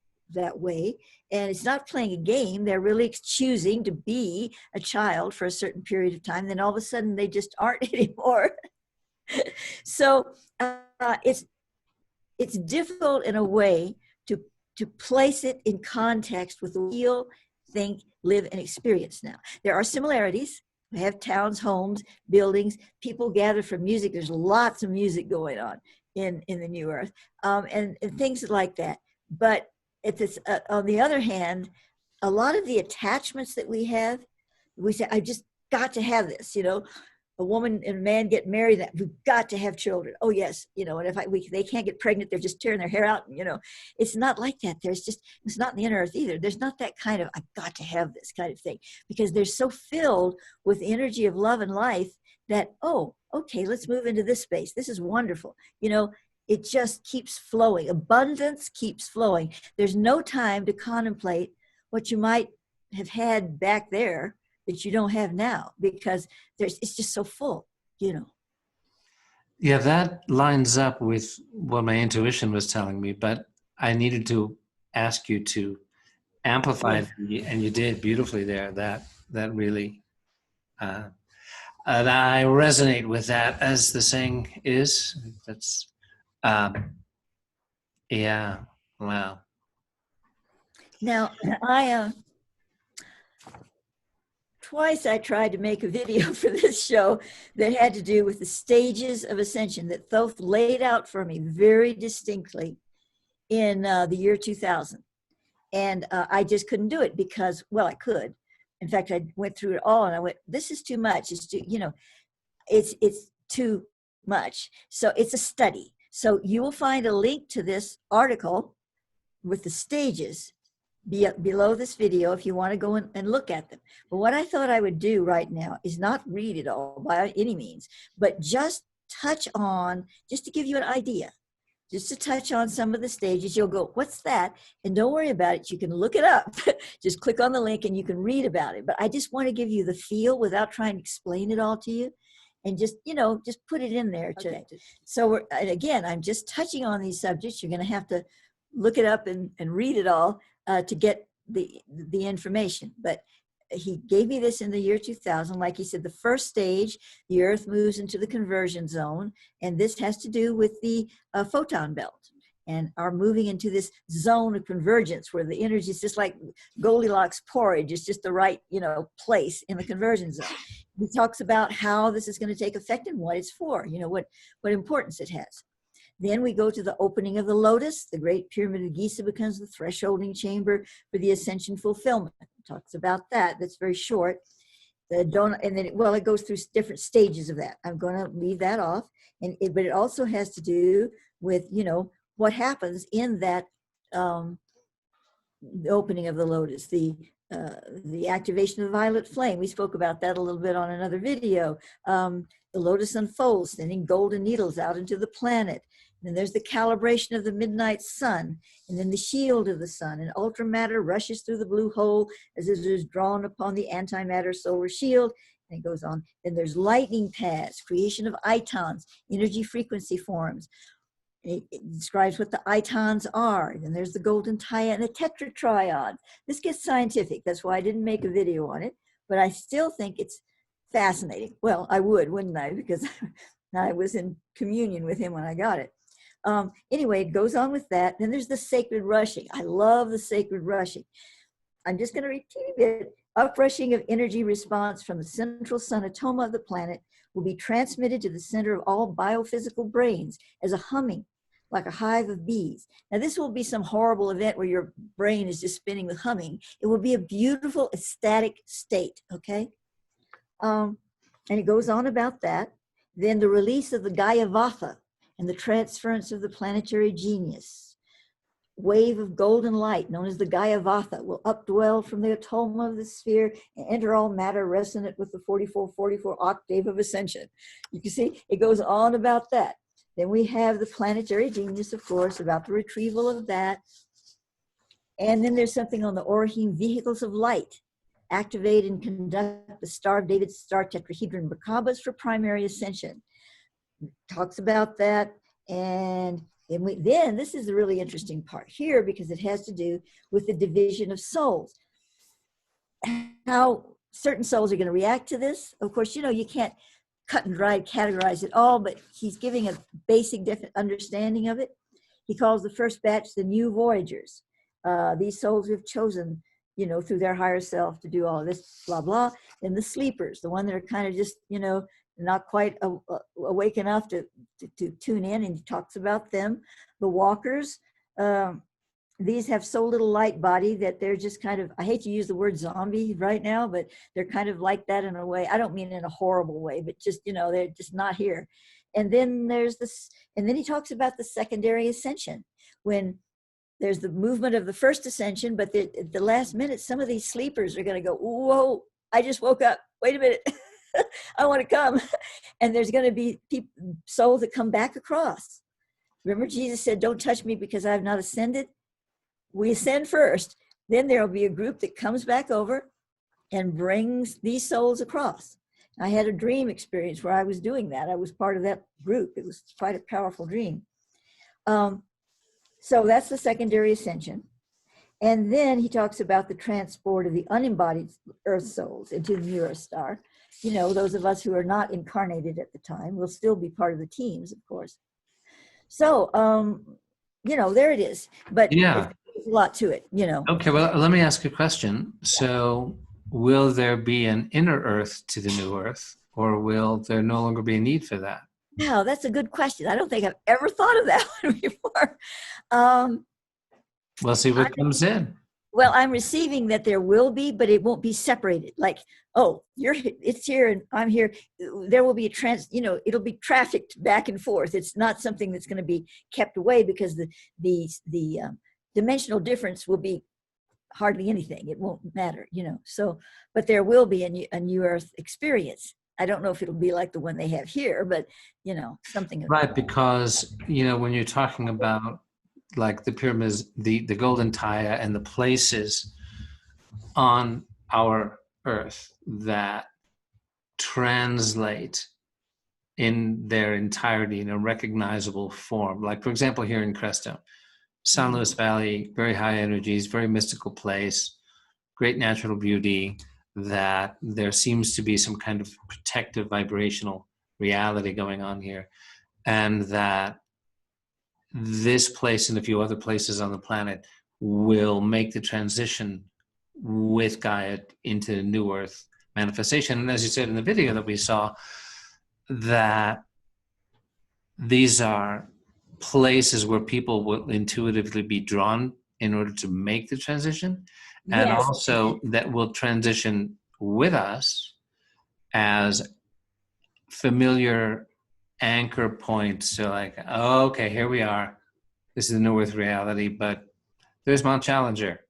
Speaker 2: way. And it's not playing a game. They're really choosing to be a child for a certain period of time. Then all of a sudden they just aren't anymore. So it's difficult in a way to place it in context with the real think, live, and experience now. There are similarities. We have towns, homes, buildings, people gather for music. There's lots of music going on in the new earth, and things like that. But on the other hand, a lot of the attachments that we have, we say, I just got to have this, you know. A woman and a man get married, that we've got to have children. Oh yes, you know, and if they can't get pregnant, they're just tearing their hair out. You know, it's not like that. It's not in the inner earth either. There's not that kind of, I got to have this kind of thing, because they're so filled with the energy of love and life that, oh, okay, let's move into this space. This is wonderful. You know, it just keeps flowing. Abundance keeps flowing. There's no time to contemplate what you might have had back there that you don't have now, because it's just so full, you know.
Speaker 1: Yeah, that lines up with what my intuition was telling me, but I needed to ask you to amplify it, and you did beautifully there. That really, and I resonate with that, as the saying is. That's, yeah, wow.
Speaker 2: Now, twice I tried to make a video for this show that had to do with the stages of ascension that Thoth laid out for me very distinctly in the year 2000. And I just couldn't do it because, well, I could. In fact, I went through it all and I went, this is too much. It's too, you know, it's too much. So it's a study. So you will find a link to this article with the stages below this video if you want to go and look at them. But what I thought I would do right now is not read it all by any means, but just touch on, just to give you an idea, just to touch on some of the stages. You'll go, what's that? And don't worry about it. You can look it up. Just click on the link and you can read about it. But I just want to give you the feel without trying to explain it all to you. And just, you know, just put it in there. Okay. So and again, I'm just touching on these subjects. You're going to have to look it up and read it all to get the information. But he gave me this in the year 2000. Like he said, the first stage, the earth moves into the conversion zone. And this has to do with the photon belt and are moving into this zone of convergence where the energy is just like Goldilocks porridge. It's just the right, you know, place in the conversion zone. He talks about how this is going to take effect and what it's for, you know, what importance it has. Then we go to the opening of the lotus. The Great Pyramid of Giza becomes the thresholding chamber for the ascension fulfillment. It talks about that. That's very short. And then, well, it goes through different stages of that. I'm going to leave that off. But it also has to do with, what happens in that the opening of the lotus, the activation of the violet flame. We spoke about that a little bit on another video. The lotus unfolds, sending golden needles out into the planet. And then there's the calibration of the midnight sun, and then the shield of the sun. And ultramatter rushes through the blue hole as it is drawn upon the antimatter solar shield. And it goes on. Then there's lightning paths, creation of itons, energy frequency forms. It describes what the itons are. And then there's the golden tya and the tetratriad. This gets scientific. That's why I didn't make a video on it, but I still think it's fascinating. Well, I would, wouldn't I? Because I was in communion with him when I got it. Anyway, it goes on with that. Then there's the sacred rushing. I love the sacred rushing. I'm just going to repeat a bit. Uprushing of energy response from the central sun atoma of the planet will be transmitted to the center of all biophysical brains as a humming, like a hive of bees. Now, this will be some horrible event where your brain is just spinning with humming. It will be a beautiful, ecstatic state, okay? And it goes on about that. Then the release of the Gaia Vatha and the transference of the planetary genius. Wave of golden light, known as the Gaia Vatha, will updwell from the atoma of the sphere and enter all matter resonant with the 4444 octave of ascension. You can see it goes on about that. Then we have the planetary genius, of course, about the retrieval of that. And then there's something on the Orihim vehicles of light. Activate and conduct the Star of David star tetrahedron Merkabas for primary ascension. Talks about that. And then this is the really interesting part here, because it has to do with the division of souls. How certain souls are going to react to this. Of course, you can't cut and dry categorize it all, but he's giving a basic understanding of it. He calls the first batch the new voyagers. These souls have chosen, through their higher self to do all of this, blah, blah. And the sleepers, the one that are kind of just, not quite awake enough to tune in, and he talks about them. The walkers, these have so little light body that they're just kind of, I hate to use the word zombie right now, but they're kind of like that in a way. I don't mean in a horrible way, but just, they're just not here. And then there's this, and then he talks about the secondary ascension, when there's the movement of the first ascension, but at the last minute, some of these sleepers are going to go, whoa, I just woke up. Wait a minute. I want to come. And there's going to be souls that come back across. Remember, Jesus said, don't touch me because I have not ascended. We ascend first. Then there will be a group that comes back over and brings these souls across. I had a dream experience where I was doing that. I was part of that group. It was quite a powerful dream. So that's the secondary ascension. And then he talks about the transport of the unembodied earth souls into the new earth star. Those of us who are not incarnated at the time will still be part of the teams, of course. So, there it is. But
Speaker 1: yeah,
Speaker 2: there's a lot to it,
Speaker 1: Okay, well, let me ask a question. So will there be an inner earth to the new earth, or will there no longer be a need for that?
Speaker 2: Now, that's a good question. I don't think I've ever thought of that one before.
Speaker 1: We'll see what comes in.
Speaker 2: Well, I'm receiving that there will be, but it won't be separated. Like, oh, it's here and I'm here. There will be it'll be trafficked back and forth. It's not something that's going to be kept away, because the dimensional difference will be hardly anything. It won't matter, So, but there will be a new earth experience. I don't know if it'll be like the one they have here, but something.
Speaker 1: Right, because when you're talking about like the pyramids, the golden taya, and the places on our earth that translate in their entirety in a recognizable form. Like, for example, here in Cresto, San Luis Valley, very high energies, very mystical place, great natural beauty, that there seems to be some kind of protective vibrational reality going on here, and that this place and a few other places on the planet will make the transition with Gaia into New Earth manifestation. And as you said in the video that we saw, that these are places where people will intuitively be drawn in order to make the transition, and
Speaker 2: Yes.
Speaker 1: also that will transition with us as familiar anchor points. So like, oh, okay, here we are. This is the New Earth reality, but there's Mount Challenger.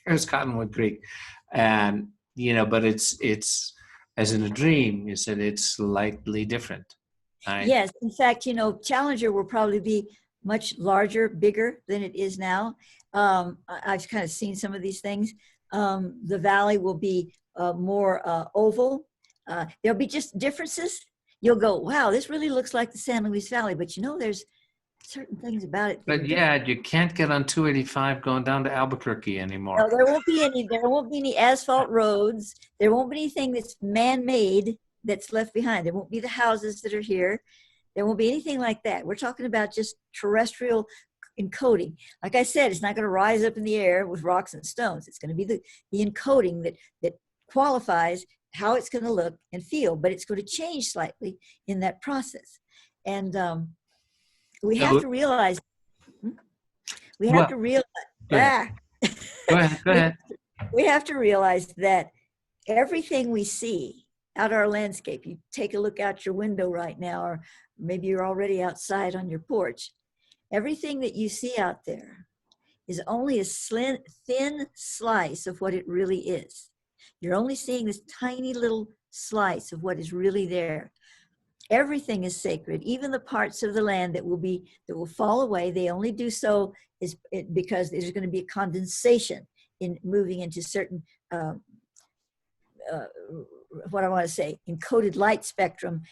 Speaker 1: There's Cottonwood Creek. And, but it's as in a dream, you said it's slightly different. Right?
Speaker 2: Yes. In fact, Challenger will probably be much larger, bigger than it is now. I've kind of seen some of these things. The valley will be more oval. There'll be just differences. You'll go, wow, this really looks like the San Luis Valley, but there's certain things about it.
Speaker 1: But yeah, you can't get on 285 going down to Albuquerque anymore.
Speaker 2: No, there won't be any asphalt roads. There won't be anything that's man-made that's left behind. There won't be the houses that are here. There won't be anything like that. We're talking about just terrestrial encoding. Like I said, it's not going to rise up in the air with rocks and stones. It's going to be the encoding that qualifies how it's going to look and feel, but it's going to change slightly in that process. And we have to realize, we have to realize,
Speaker 1: go ahead.
Speaker 2: We have to realize that everything we see out our landscape, you take a look out your window right now, or maybe you're already outside on your porch, everything that you see out there is only a thin slice of what it really is. You're only seeing this tiny little slice of what is really there. Everything is sacred, even the parts of the land that will fall away. They only do so because there's going to be a condensation in moving into certain, what I want to say, encoded light spectrum.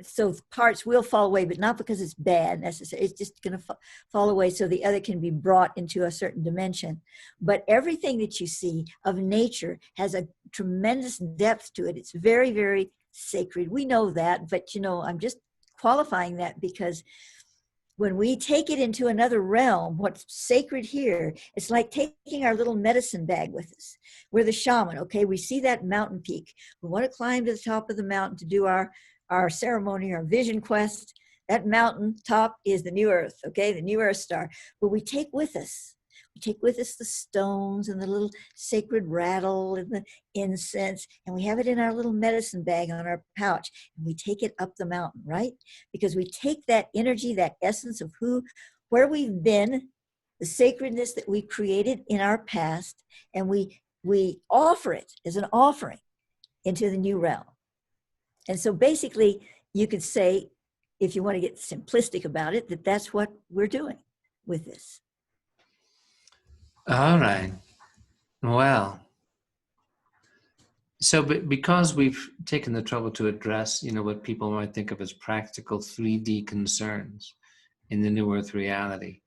Speaker 2: So parts will fall away, but not because it's bad necessarily. It's just going to fall away so the other can be brought into a certain dimension. But everything that you see of nature has a tremendous depth to it. It's very, very sacred. We know that, but I'm just qualifying that because when we take it into another realm, what's sacred here, it's like taking our little medicine bag with us. We're the shaman, okay? We see that mountain peak. We want to climb to the top of the mountain to do our ceremony, our vision quest. That mountain top is the new earth, okay? The new earth star. But we take with us the stones and the little sacred rattle and the incense, and we have it in our little medicine bag on our pouch, and we take it up the mountain, right? Because we take that energy, that essence of where we've been, the sacredness that we created in our past, and we offer it as an offering into the new realm. And so basically, you could say, if you want to get simplistic about it, that's what we're doing with this.
Speaker 1: All right. Well, so because we've taken the trouble to address, what people might think of as practical 3D concerns in the New Earth reality.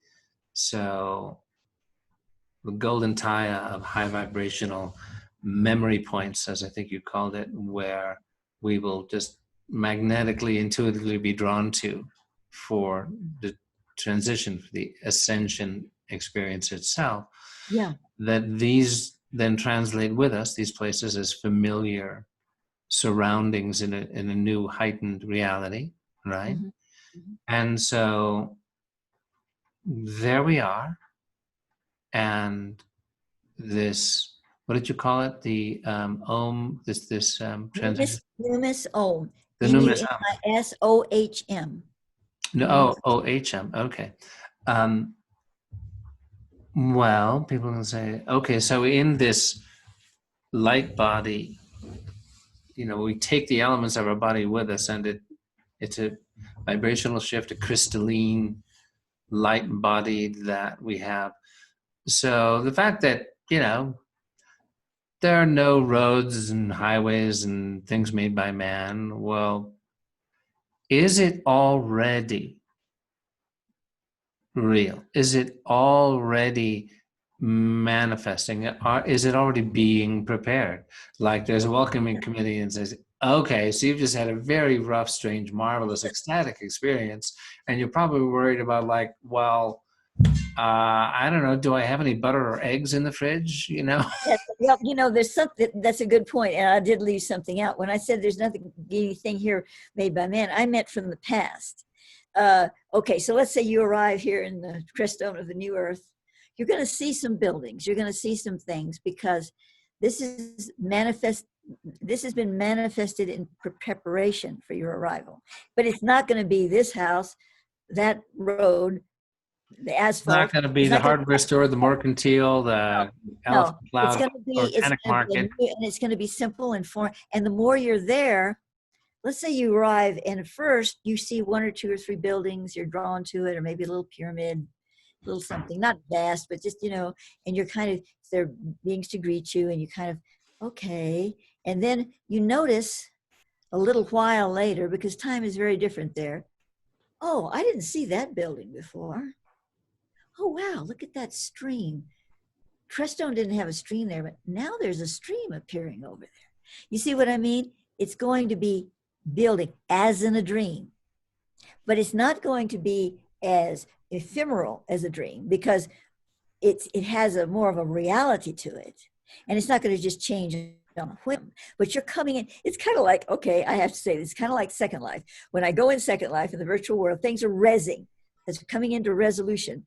Speaker 1: So the golden tie of high vibrational memory points, as I think you called it, where we will just magnetically, intuitively be drawn to for the transition, for the ascension experience itself.
Speaker 2: Yeah.
Speaker 1: That these then translate with us, these places, as familiar surroundings in a new heightened reality, right? Mm-hmm. Mm-hmm. And so there we are. And this, what did you call it? The Om, this transition?
Speaker 2: Numis Om.
Speaker 1: The Numis Om.
Speaker 2: S-O-H-M.
Speaker 1: No, O-H-M, okay. Well, people can say, okay, so in this light body, we take the elements of our body with us, and it's a vibrational shift, a crystalline light body that we have. So the fact that, there are no roads and highways and things made by man, well, is it already real? Is it already manifesting? Is it already being prepared? Like there's a welcoming committee and says, okay, so you've just had a very rough, strange, marvelous, ecstatic experience, and you're probably worried about I don't know, do I have any butter or eggs in the fridge?
Speaker 2: Yes, there's something, that's a good point, and I did leave something out. When I said there's anything here made by man, I meant from the past. Okay, so let's say you arrive here in the crestone of the new earth. You're going to see some buildings. You're going to see some things because this is manifest. This has been manifested in preparation for your arrival. But it's not going to be this house, that road, the
Speaker 1: It's
Speaker 2: asphalt.
Speaker 1: not going to be
Speaker 2: It's
Speaker 1: the
Speaker 2: not going
Speaker 1: hardware store, the mercantile, the
Speaker 2: no,
Speaker 1: elephant
Speaker 2: it's
Speaker 1: cloud,
Speaker 2: going to be
Speaker 1: organic market.
Speaker 2: and it's going to be simple and foreign. And the more you're there, let's say you arrive and first you see one or two or three buildings, you're drawn to it, or maybe a little pyramid, a little something, not vast, but just, and you're kind of, there beings to greet you, and you kind of, okay. And then you notice a little while later, because time is very different there. Oh, I didn't see that building before. Oh, wow, look at that stream. Crestone didn't have a stream there, but now there's a stream appearing over there. You see what I mean? It's going to be building as in a dream, but it's not going to be as ephemeral as a dream because it has a more of a reality to it, and it's not going to just change on a whim. But you're coming in. It's kind of like, okay, I have to say, it's kind of like Second Life. When I go in Second Life in the virtual world, things are rezzing. It's coming into resolution.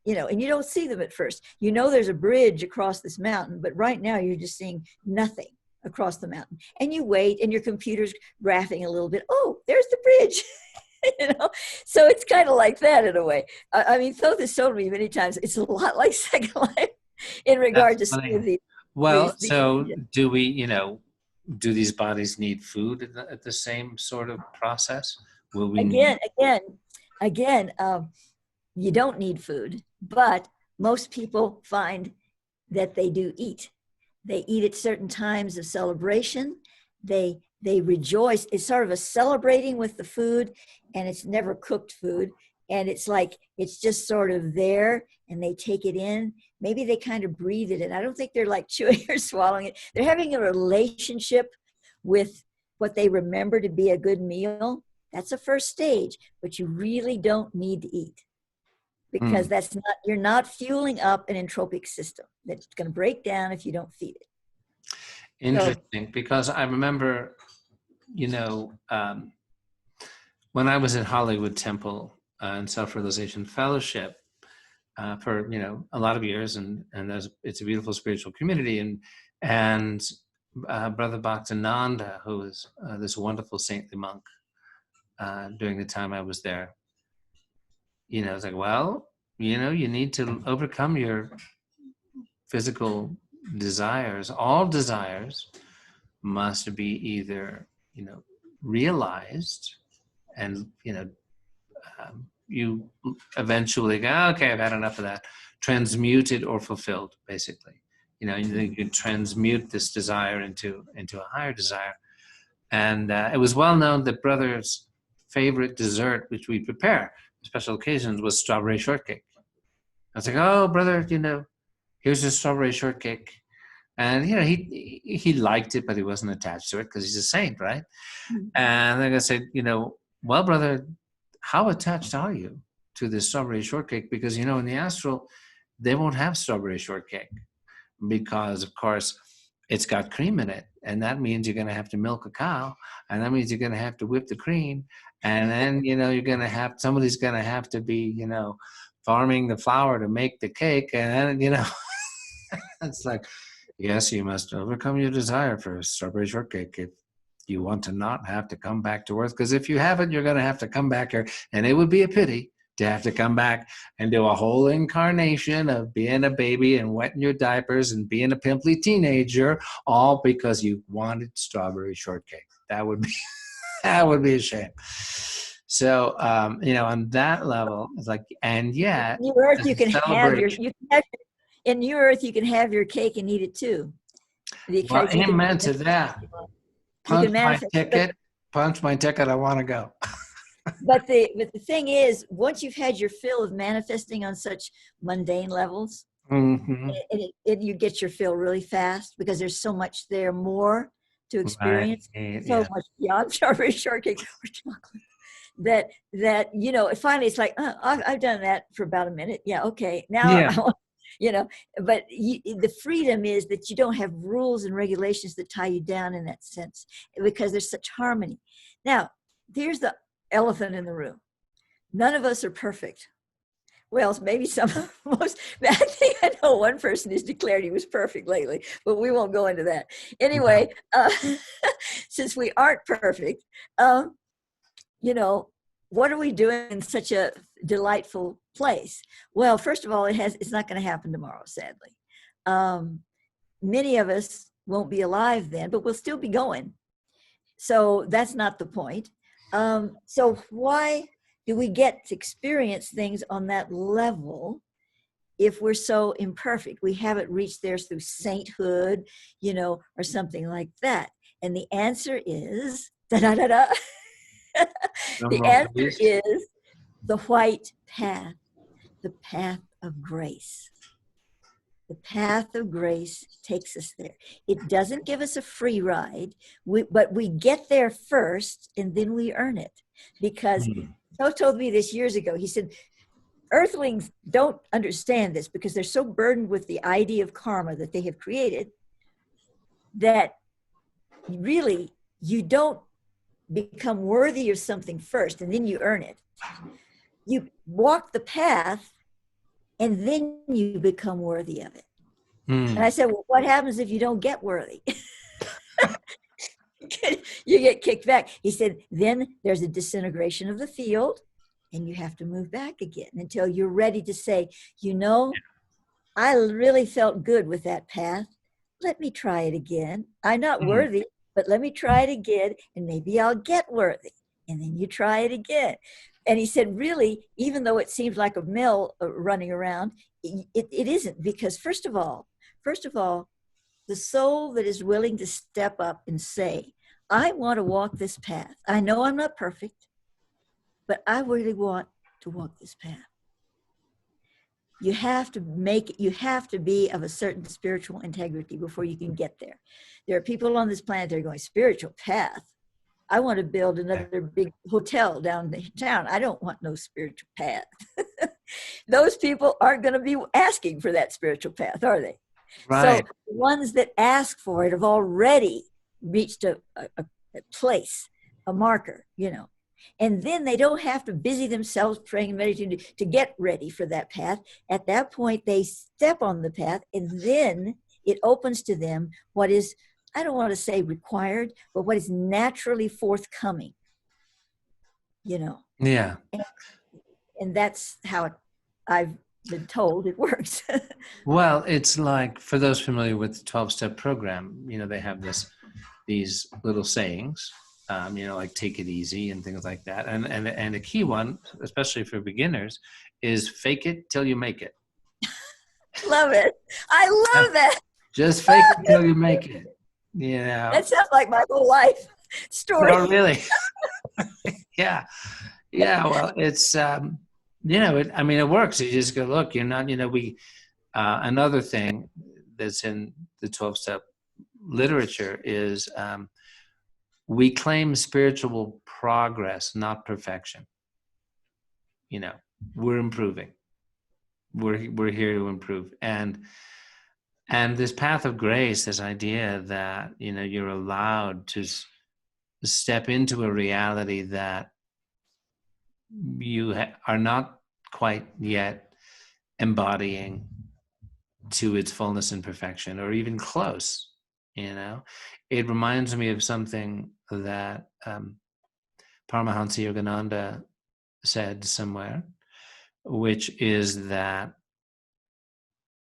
Speaker 2: And you don't see them at first. There's a bridge across this mountain, but right now you're just seeing nothing across the mountain. And you wait, and your computer's graphing a little bit. Oh, there's the bridge. So it's kind of like that in a way. I mean, Thoth has told me many times it's a lot like Second Life in regard to some of these.
Speaker 1: Well, so do we, do these bodies need food at the same sort of process? Will we
Speaker 2: again, you don't need food, but most people find that they do eat. They eat at certain times of celebration. They rejoice. It's sort of a celebrating with the food, and it's never cooked food. And it's like, it's just sort of there, and they take it in. Maybe they kind of breathe it in. I don't think they're like chewing or swallowing it. They're having a relationship with what they remember to be a good meal. That's a first stage, but you really don't need to eat. Because you're not fueling up an entropic system that's going to break down if you don't feed it.
Speaker 1: Interesting, because I remember, when I was in Hollywood Temple and Self-Realization Fellowship for a lot of years, and it's a beautiful spiritual community, and Brother Bhaktananda, who is this wonderful saintly monk, during the time I was there. It's like, well, you need to overcome your physical desires. All desires must be either, realized, and, you eventually go, okay, I've had enough of that, transmuted or fulfilled, basically. You can transmute this desire into a higher desire. And it was well known that Brother's favorite dessert, which we prepare special occasions, was strawberry shortcake. I was like, oh, Brother, here's a strawberry shortcake. And, he liked it, but he wasn't attached to it because he's a saint, right? Mm-hmm. And then I said, well, Brother, how attached are you to this strawberry shortcake? Because, in the astral, they won't have strawberry shortcake because, of course, it's got cream in it. And that means you're going to have to milk a cow. And that means you're going to have to whip the cream. And then, you're going to have, somebody's going to have to be, farming the flour to make the cake. And then, it's like, yes, you must overcome your desire for a strawberry shortcake if you want to not have to come back to earth. Because if you haven't, you're going to have to come back here. And it would be a pity to have to come back and do a whole incarnation of being a baby and wetting your diapers and being a pimply teenager, all because you wanted strawberry shortcake. That would be that would be a shame. So on that level, it's like, and yet
Speaker 2: in New Earth you can have in New Earth you can have your cake and eat it too.
Speaker 1: Well, amen to that. Punch my ticket. I want to go.
Speaker 2: But the thing is, once you've had your fill of manifesting on such mundane levels, you get your fill really fast because there's so much there more to experience, much beyond strawberry shortcake or chocolate. That finally it's like, I've done that for about a minute. Yeah, okay. Now, but the freedom is that you don't have rules and regulations that tie you down in that sense because there's such harmony. Now, here's the elephant in the room. none of us are perfect. Well, maybe some most. I think I know one person who's declared he was perfect lately, but we won't go into that. Anyway, since we aren't perfect, you know, what are we doing in such a delightful place? Well, first of all, it's not going to happen tomorrow, sadly. Many of us won't be alive then, but we'll still be going. So that's not the point. So why do we get to experience things on that level if we're so imperfect? We haven't reached there through sainthood, or something like that. And the answer is, da-da-da-da. The answer is the white path, the path of grace. The path of grace takes us there. It doesn't give us a free ride, but we get there first and then we earn it. Because Joe told me this years ago. He said, Earthlings don't understand this because they're so burdened with the idea of karma that they have created that really you don't become worthy of something first and then you earn it. You walk the path and then you become worthy of it. And I said, well, what happens if you don't get worthy? You get kicked back. He said, then there's a disintegration of the field and you have to move back again until you're ready to say, I really felt good with that path. Let me try it again. I'm not worthy, but let me try it again and maybe I'll get worthy. And then you try it again. And he said, really, even though it seems like a mill running around, it isn't, because first of all, the soul that is willing to step up and say, I want to walk this path. I know I'm not perfect, but I really want to walk this path. You have to be of a certain spiritual integrity before you can get there. There are people on this planet that are going, spiritual path? I want to build another big hotel down the town. I don't want no spiritual path. Those people aren't going to be asking for that spiritual path, are they?
Speaker 1: Right.
Speaker 2: So the ones that ask for it have already reached a place, a marker, and then they don't have to busy themselves praying and meditating to get ready for that path. At that point, they step on the path, and then it opens to them what is, I don't want to say required, but what is naturally forthcoming,
Speaker 1: Yeah.
Speaker 2: And that's how I've been told it works.
Speaker 1: Well, it's like, for those familiar with the 12-step program, they have these little sayings, like take it easy and things like that. And a key one, especially for beginners, is fake it till you make it.
Speaker 2: Love it. I love that.
Speaker 1: Just fake it till you make it.
Speaker 2: That sounds like my whole life story.
Speaker 1: Oh, really? Yeah. Well, it's, it works. You just go, look, you're not, another thing that's in the 12-step literature is we claim spiritual progress, not perfection. We're improving. We're here to improve. And this path of grace, this idea that, you're allowed to step into a reality that you are not quite yet embodying to its fullness and perfection, or even close. It reminds me of something that Paramahansa Yogananda said somewhere, which is that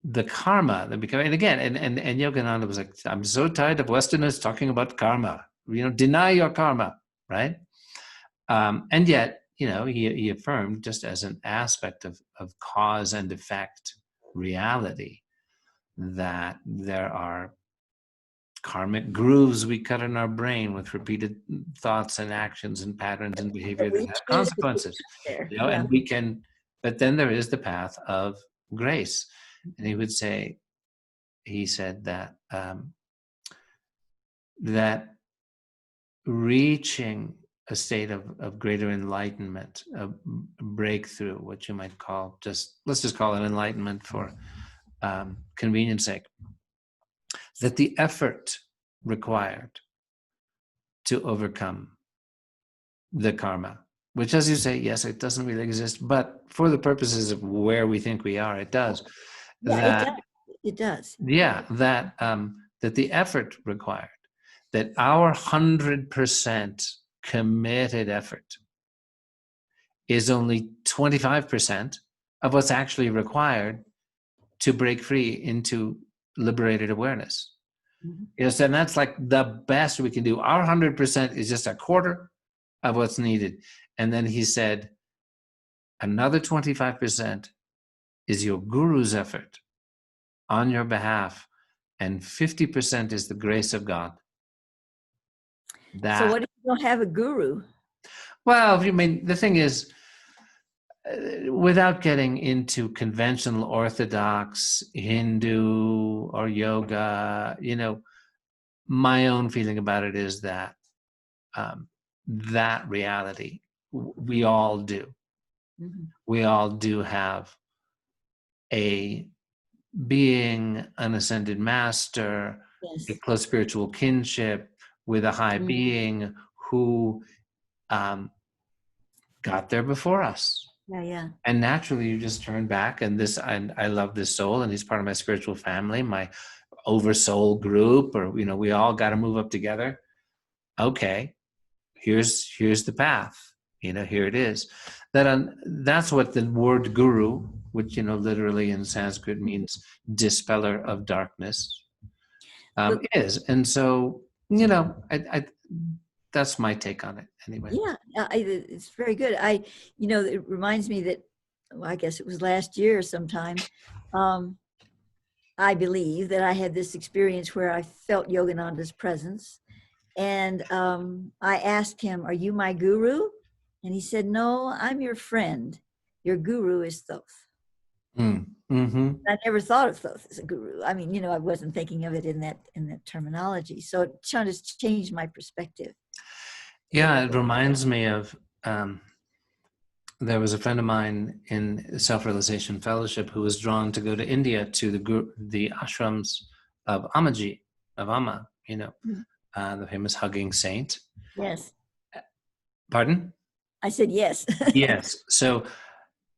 Speaker 1: the karma that become, and again, and Yogananda was like, I'm so tired of Westerners talking about karma. Deny your karma, right? And yet, he affirmed, just as an aspect of cause and effect reality, that there are karmic grooves we cut in our brain with repeated thoughts and actions and patterns and behavior that have consequences. And we can, but then there is the path of grace. And he said that that reaching a state of greater enlightenment, a breakthrough, what you might call, let's just call it enlightenment for convenience sake, that the effort required to overcome the karma which, as you say, yes, it doesn't really exist, but for the purposes of where we think we are, it does.
Speaker 2: Yeah, it
Speaker 1: That,
Speaker 2: does. It does.
Speaker 1: yeah, that the effort required, that our 100% committed effort is only 25% of what's actually required to break free into liberated awareness.
Speaker 2: Mhm.
Speaker 1: Yes, and that's like the best we can do. Our 100% is just a quarter of what's needed. And then he said, another 25% is your guru's effort on your behalf, and 50% is the grace of God.
Speaker 2: So
Speaker 1: That,
Speaker 2: what if you don't have a guru?
Speaker 1: well, I mean, the thing is, without getting into conventional Orthodox Hindu or yoga, my own feeling about it is that that reality we all do.
Speaker 2: Mhm.
Speaker 1: We all do have a being, an ascended master, a
Speaker 2: Yes.
Speaker 1: close spiritual kinship with a high
Speaker 2: Mhm.
Speaker 1: being who got there before us.
Speaker 2: Yeah, yeah.
Speaker 1: And naturally, you just turn back, and I love this soul, and he's part of my spiritual family, my oversoul group, or we all got to move up together. Okay, here's the path. Here it is. That's what the word guru, which literally in Sanskrit means dispeller of darkness,
Speaker 2: But
Speaker 1: is. And so, I that's my take on it anyway.
Speaker 2: yeah, it's very good. It reminds me that, well, I guess it was last year sometime. Um, I believe that I had this experience where I felt Yogananda's presence. And I asked him, "Are you my guru?" And he said, "No, I'm your friend. Your guru is Thoth."
Speaker 1: Mm-hmm.
Speaker 2: I never thought of Thoth as a guru. I mean, I wasn't thinking of it in that terminology. So it kind of changed my perspective.
Speaker 1: Yeah, it reminds me of there was a friend of mine in Self-Realization Fellowship who was drawn to go to India to the ashrams of Amaji, of Amma,
Speaker 2: Mm.
Speaker 1: the famous hugging saint.
Speaker 2: Yes.
Speaker 1: Pardon?
Speaker 2: I said yes.
Speaker 1: Yes. So,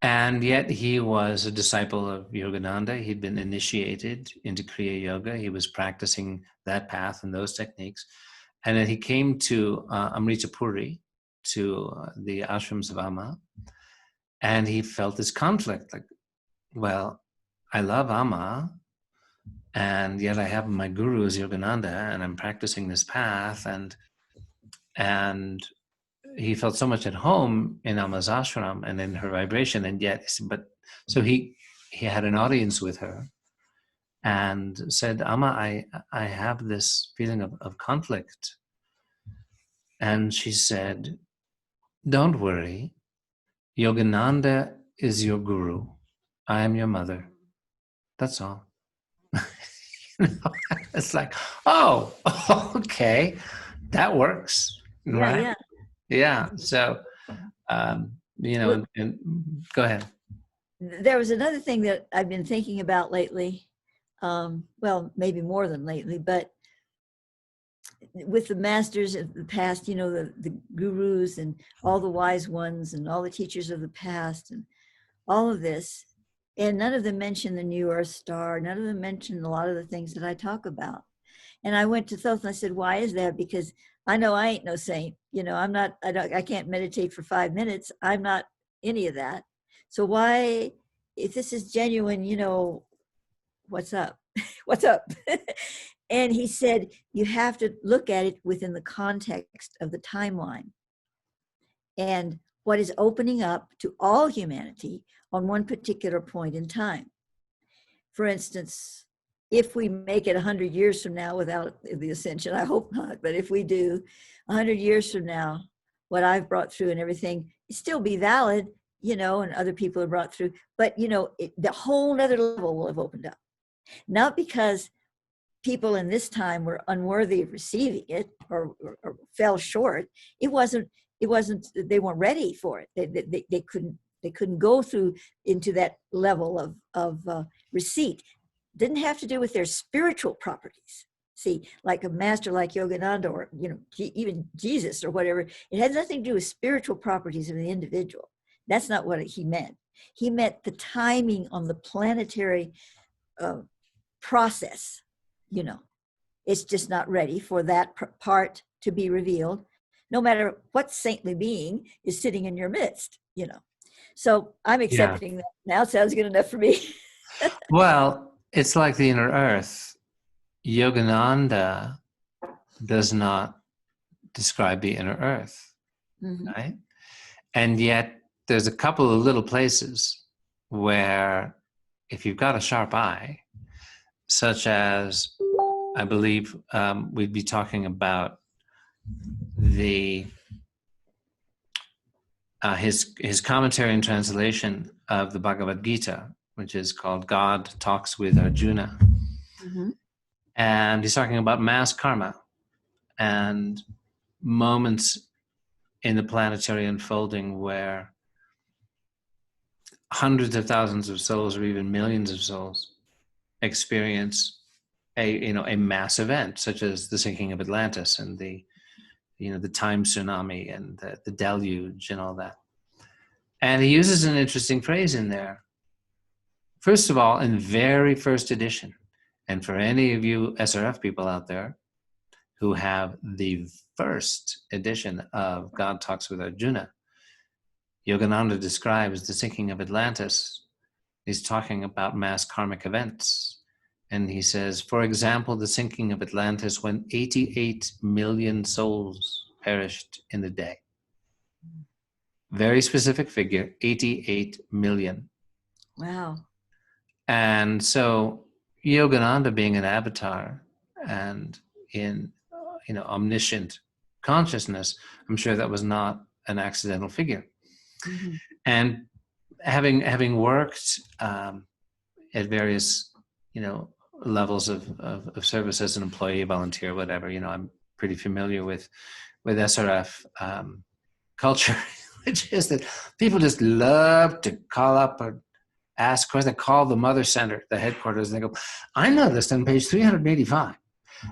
Speaker 1: and yet he was a disciple of Yogananda. He'd been initiated into Kriya Yoga. He was practicing that path and those techniques. And then he came to Amrita Puri, to the ashrams of Amma, and he felt this conflict, like, well, I love Amma, and yet I have my guru as Yogananda, and I'm practicing this path, and he felt so much at home in Amma's ashram and in her vibration, and yet, but so he had an audience with her and said, Amma, I have this feeling of conflict. And she said, don't worry, Yogananda is your guru. I am your mother. That's all. It's like, oh, okay, that works,
Speaker 2: Yeah,
Speaker 1: right?
Speaker 2: yeah.
Speaker 1: Yeah. So,
Speaker 2: Well,
Speaker 1: and go ahead.
Speaker 2: there was another thing that I've been thinking about lately. Well, maybe more than lately, but with the masters of the past, the gurus and all the wise ones and all the teachers of the past and all of this, and none of them mention the new earth star. None of them mention a lot of the things that I talk about. And I went to Thoth and I said, why is that? Because I know I ain't no saint. I can't meditate for 5 minutes. I'm not any of that. So why, if this is genuine, what's up? What's up? And he said, you have to look at it within the context of the timeline and what is opening up to all humanity on one particular point in time. For instance, if we make it 100 years from now without the ascension, I hope not, but if we do, 100 years from now, what I've brought through and everything still be valid, and other people have brought through, but the whole other level will have opened up. Not because people in this time were unworthy of receiving it or fell short. It wasn't, they weren't ready for it. They couldn't go through into that level of receipt. Didn't have to do with their spiritual properties. See, like a master like Yogananda, or even Jesus or whatever, it has nothing to do with spiritual properties of the individual. That's not what he meant. He meant the timing on the planetary process. It's just not ready for that part to be revealed, no matter what saintly being is sitting in your midst. So I'm accepting that now. Sounds good enough for me.
Speaker 1: Well, it's like the inner earth. Yogananda does not describe the inner earth, right? And yet there's a couple of little places where, if you've got a sharp eye, such as, I believe we'd be talking about his commentary and translation of the Bhagavad Gita, which is called God Talks with Arjuna. And he's talking about mass karma and moments in the planetary unfolding where hundreds of thousands of souls, or even millions of souls, experience a mass event, such as the sinking of Atlantis and the time tsunami and the deluge and all that. And he uses an interesting phrase in there. First of all, in the very first edition, and for any of you SRF people out there who have the first edition of God Talks with Arjuna, Yogananda describes the sinking of Atlantis. He's talking about mass karmic events. And he says, for example, the sinking of Atlantis, when 88 million souls perished in the day. Very specific figure, 88 million.
Speaker 2: Wow.
Speaker 1: And so Yogananda, being an avatar and in omniscient consciousness, I'm sure that was not an accidental figure. And having worked at various levels of service as an employee, volunteer, whatever, I'm pretty familiar with SRF culture, which is that people just love to call up or ask questions. They call the mother center, the headquarters, and they go, I noticed on page 385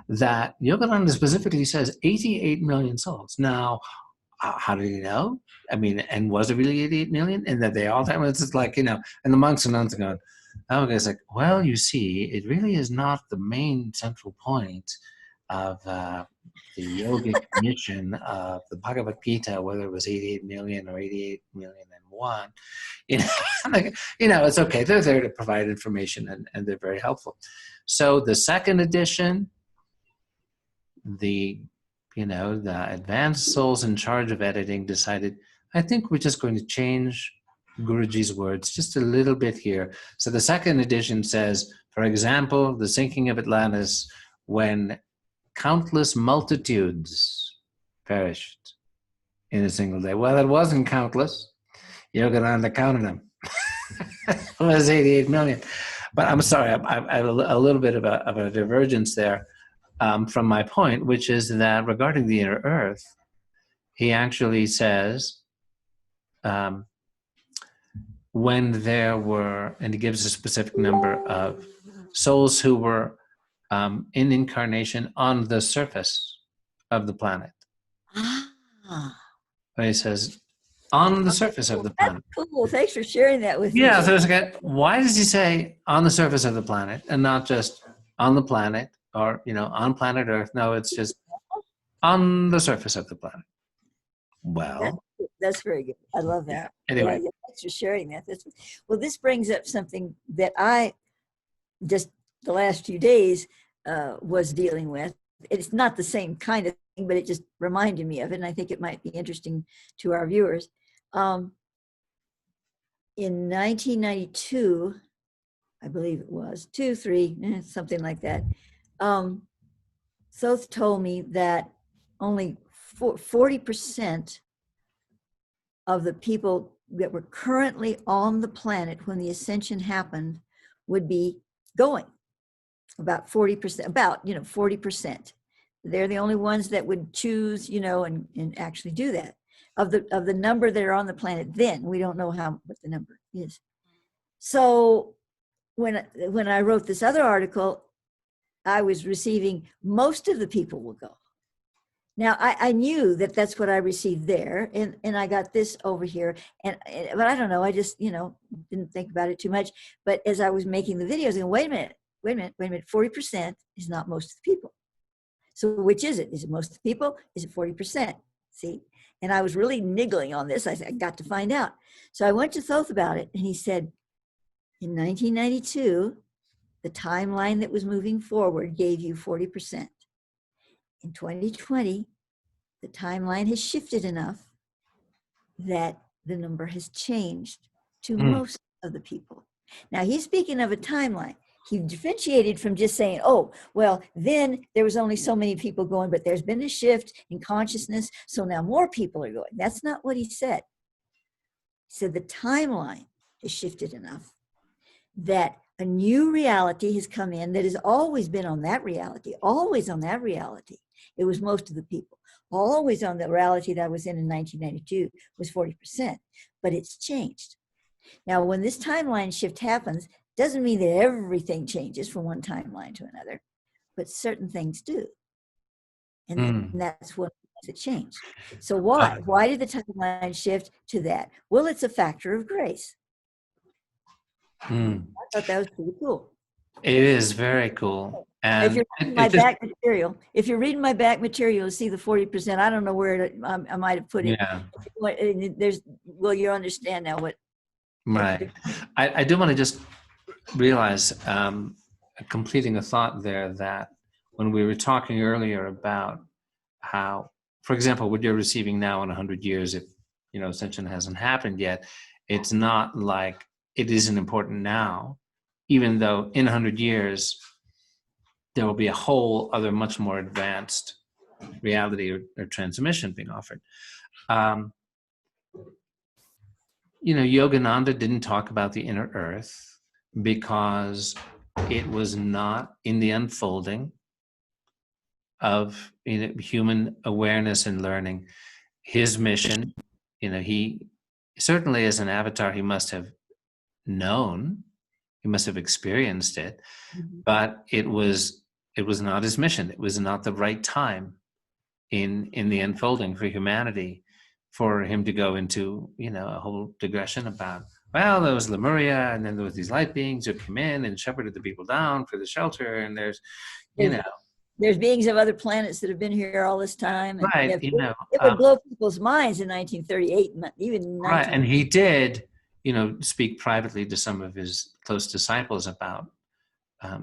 Speaker 1: that Yogananda specifically says 88 million souls. Now, how did he know? I mean, and was it really 88 million? And that they all time, it's just like, and the monks and nuns are going, oh, it's like, well, you see, it really is not the main central point of the yogic mission of the Bhagavad Gita, whether it was 88 million or 88 million and one. It's okay. They're there to provide information, and they're very helpful. So the second edition, the advanced souls in charge of editing decided, I think we're just going to change Guruji's words just a little bit here. So the second edition says, for example, the sinking of Atlantis, when countless multitudes perished in a single day. Well, it wasn't countless. Yogananda counted them. It was 88 million. But I'm sorry, I have a little bit of a divergence there from my point, which is that regarding the inner earth, he actually says, when there were, and he gives a specific number of souls who were in incarnation on the surface of the planet. But he says, on the surface of the planet.
Speaker 2: That's cool. Thanks for sharing that with me.
Speaker 1: Yeah, so it's like, why does he say on the surface of the planet and not just on the planet or, on planet Earth? No, it's just on the surface of the planet. Well,
Speaker 2: that's very good. I love that.
Speaker 1: Anyway.
Speaker 2: Yeah, thanks for sharing that. Well, this brings up something that I just the last few days was dealing with. It's not the same kind of thing, but it just reminded me of it, and I think it might be interesting to our viewers. In 1992, I believe it was, 2-3, something like that, Thoth told me that only 40% of the people that were currently on the planet when the ascension happened would be going. About 40%, 40%. They're the only ones that would choose, and actually do that. Of the number that are on the planet then, we don't know what the number is. So when I wrote this other article, I was receiving, most of the people will go. Now, I knew that that's what I received there, and I got this over here, but I don't know, I just, didn't think about it too much. But as I was making the videos, and wait a minute, 40% is not most of the people. So which is it? Is it most of the people? Is it 40%? See? And I was really niggling on this. I said, I got to find out. So I went to Thoth about it, and he said, in 1992, the timeline that was moving forward gave you 40%. In 2020, the timeline has shifted enough that the number has changed to most of the people. Now, he's speaking of a timeline. He differentiated from just saying, oh, well, then there was only so many people going, but there's been a shift in consciousness, so now more people are going. That's not what he said. He said the timeline has shifted enough that a new reality has come in that has always been on that reality, always on that reality. It was most of the people. Always on the reality that I was in 1992 was 40%, but it's changed. Now, when this timeline shift happens, doesn't mean that everything changes from one timeline to another, but certain things do. And that's what makes it change. So why? Why did the timeline shift to that? Well, it's a factor of grace. I thought that was pretty cool.
Speaker 1: It is very cool. And
Speaker 2: if you're reading my back material, you'll see the 40%. I don't know where I might have put it. You'll understand now what.
Speaker 1: Right. I do want to just realize, completing a thought there, that when we were talking earlier about how, for example, what you're receiving now in 100 years, if, ascension hasn't happened yet, it's not like it isn't important now, even though in 100 years, there will be a whole other much more advanced reality or transmission being offered. Yogananda didn't talk about the inner earth because it was not in the unfolding of human awareness and learning. His mission, he certainly as an avatar, he must have known, he must have experienced it, but it was not his mission. It was not the right time in the unfolding for humanity for him to go into, a whole digression about, well, there was Lemuria, and then there was these light beings who came in and shepherded the people down for the shelter, and there's
Speaker 2: beings of other planets that have been here all this time. And
Speaker 1: right,
Speaker 2: it would blow people's minds in 1938, even
Speaker 1: right, and he did, speak privately to some of his close disciples about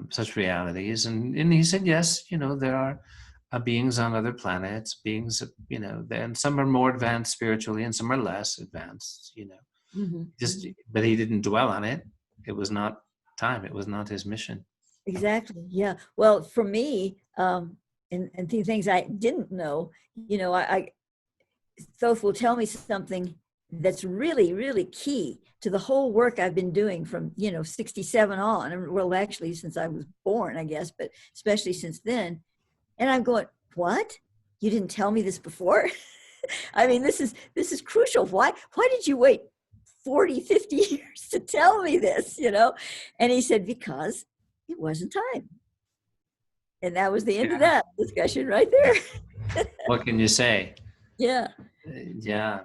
Speaker 1: such realities, and he said, yes, there are beings on other planets, beings, and some are more advanced spiritually and some are less advanced, but he didn't dwell on it. It was not time. It was not his mission.
Speaker 2: Exactly. Yeah. Well, for me, and the things I didn't know, Thoth will tell me something that's really, really key to the whole work I've been doing from, 67 on. Well, actually, since I was born, I guess, but especially since then. And I'm going, what? You didn't tell me this before? I mean, this is crucial. Why did you wait 40, 50 years to tell me this, And he said, because it wasn't time. And that was the end of that discussion right there.
Speaker 1: What can you say?
Speaker 2: Yeah.
Speaker 1: Yeah.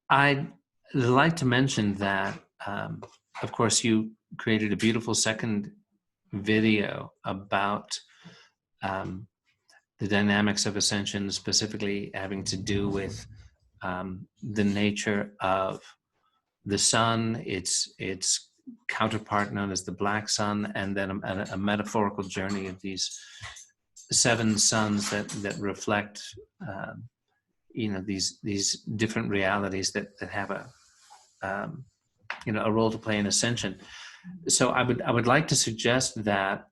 Speaker 1: I'd like to mention that, of course, you created a beautiful second video about the dynamics of ascension, specifically having to do with the nature of the sun, its counterpart known as the black sun, and then a metaphorical journey of these 7 suns that reflect these different realities that have a role to play in ascension. So I would like to suggest that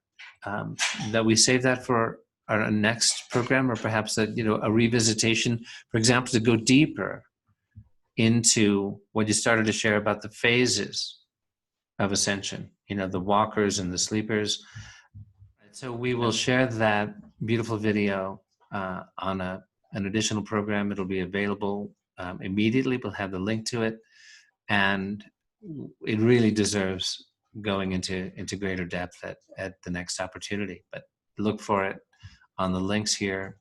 Speaker 1: that we save that for our next program, or perhaps a revisitation, for example, to go deeper into what you started to share about the phases of ascension, the walkers and the sleepers. So we will share that beautiful video on an additional program. It'll be available immediately. We'll have the link to it, and it really deserves going into greater depth at the next opportunity. But look for it on the links here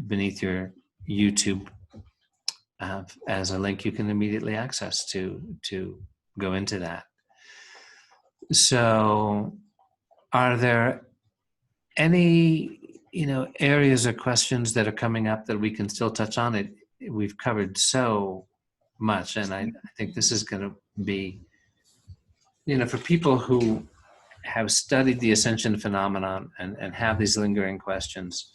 Speaker 1: beneath your YouTube as a link you can immediately access to go into that. So are there any areas or questions that are coming up that we can still touch on? It we've covered so much, and I think this is going to be for people who have studied the ascension phenomenon and have these lingering questions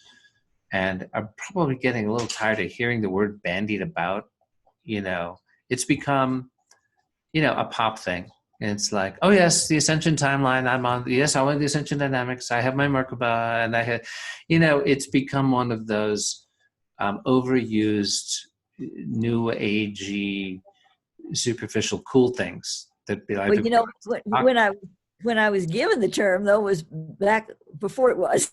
Speaker 1: and are probably getting a little tired of hearing the word bandied about. It's become a pop thing. It's like, oh yes, the ascension timeline. I'm on. Yes, I want the ascension dynamics. I have my Merkaba, and I have, it's become one of those overused, new agey, superficial, cool things that be like.
Speaker 2: Well, when I was given the term, though, was back before it was.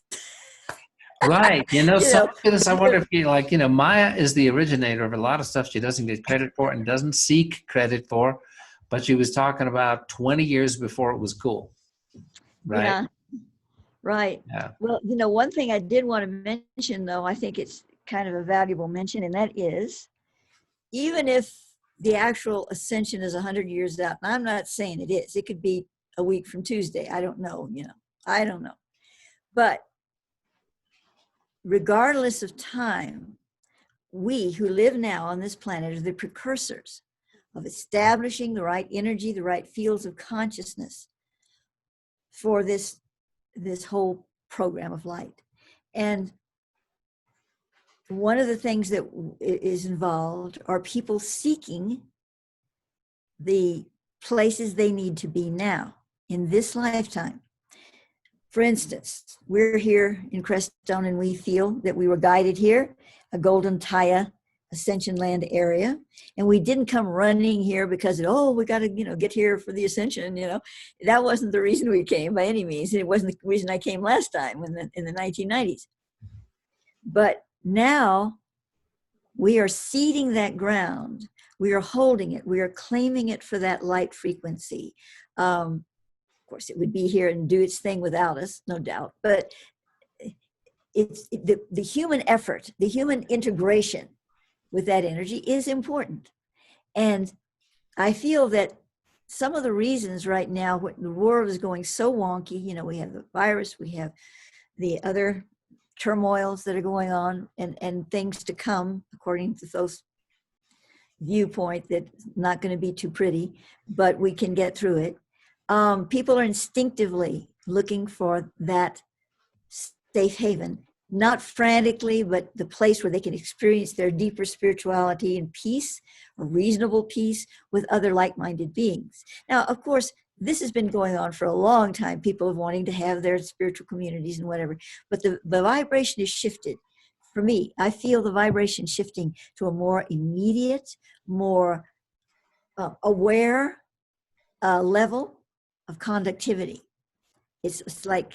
Speaker 1: Right. Some of this, I wonder if Maia is the originator of a lot of stuff she doesn't get credit for and doesn't seek credit for. But she was talking about 20 years before it was cool. Right?
Speaker 2: Yeah, right.
Speaker 1: Yeah.
Speaker 2: Well, one thing I did want to mention, though, I think it's kind of a valuable mention, and that is, even if the actual ascension is 100 years out, and I'm not saying it is, it could be a week from Tuesday. I don't know, I don't know. But regardless of time, we who live now on this planet are the precursors of establishing the right energy, the right fields of consciousness for this whole program of light. And one of the things that is involved are people seeking the places they need to be now in this lifetime. For instance, we're here in Crestone and we feel that we were guided here, a Golden Taya Ascension Land area, and we didn't come running here because we got to get here for the ascension. That wasn't the reason we came by any means. It wasn't the reason I came last time in the 1990s. But now we are seeding that ground. We are holding it. We are claiming it for that light frequency. Of course, it would be here and do its thing without us, no doubt. But it's the human effort, the human integration with that energy is important. And I feel that some of the reasons right now when the world is going so wonky, we have the virus, we have the other turmoils that are going on and things to come, according to those viewpoint, that's not going to be too pretty, but we can get through it. People are instinctively looking for that safe haven, not frantically, but the place where they can experience their deeper spirituality and peace, a reasonable peace with other like-minded beings. Now, of course, this has been going on for a long time. People are wanting to have their spiritual communities and whatever, but the vibration is shifted. For me, I feel the vibration shifting to a more immediate, more aware level of conductivity. It's like,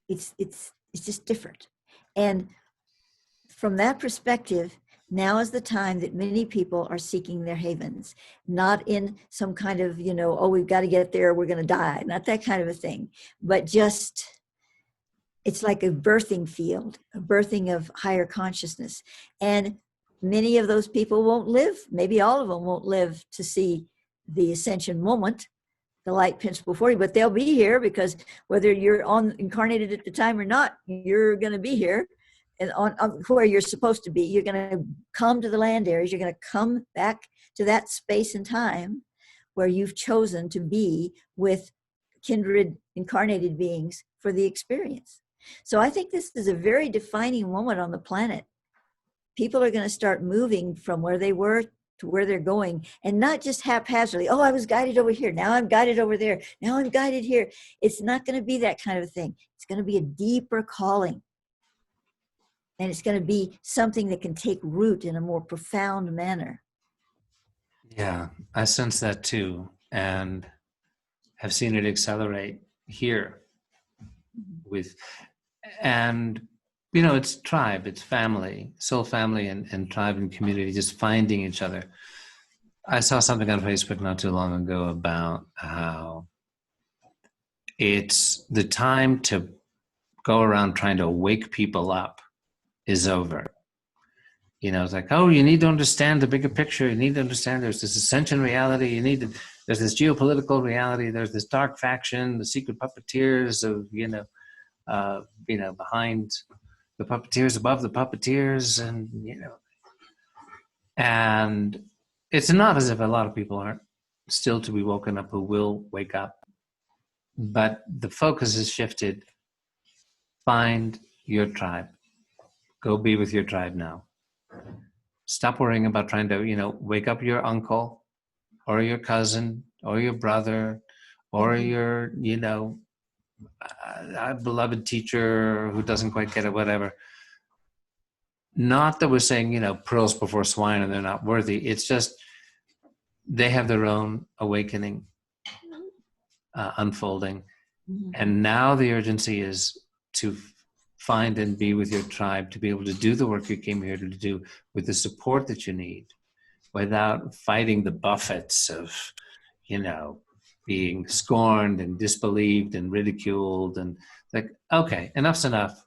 Speaker 2: it's just different. And from that perspective, now is the time that many people are seeking their havens, not in some kind of, we've got to get there, we're going to die, not that kind of a thing, but just, it's like a birthing field, a birthing of higher consciousness. And many of those people won't live, maybe all of them won't live to see the ascension moment, the light pinch before you, but they'll be here because whether you're incarnated at the time or not, you're going to be here and on where you're supposed to be. You're going to come to the land areas. You're going to come back to that space and time where you've chosen to be with kindred incarnated beings for the experience. So I think this is a very defining moment on the planet. People are going to start moving from where they were to where they're going, and not just haphazardly, I was guided over here, now I'm guided over there, now I'm guided here. It's not going to be that kind of thing. It's going to be a deeper calling. And it's going to be something that can take root in a more profound manner. Yeah,
Speaker 1: I sense that too, and have seen it accelerate here it's tribe, it's family, soul family and tribe and community, just finding each other. I saw something on Facebook not too long ago about how it's the time to go around trying to wake people up is over. You know, it's like, oh, you need to understand the bigger picture. You need to understand there's this ascension reality. There's this geopolitical reality. There's this dark faction, the secret puppeteers of, behind the puppeteers, above the puppeteers, and it's not as if a lot of people aren't still to be woken up who will wake up, but the focus has shifted. Find your tribe. Go be with your tribe now. Stop worrying about trying to, wake up your uncle or your cousin or your brother or your, beloved teacher who doesn't quite get it, whatever. Not that we're saying, pearls before swine and they're not worthy. It's just they have their own awakening unfolding.
Speaker 2: Mm-hmm.
Speaker 1: And now the urgency is to find and be with your tribe, to be able to do the work you came here to do with the support that you need without fighting the buffets of, being scorned and disbelieved and ridiculed and like, okay, enough's enough.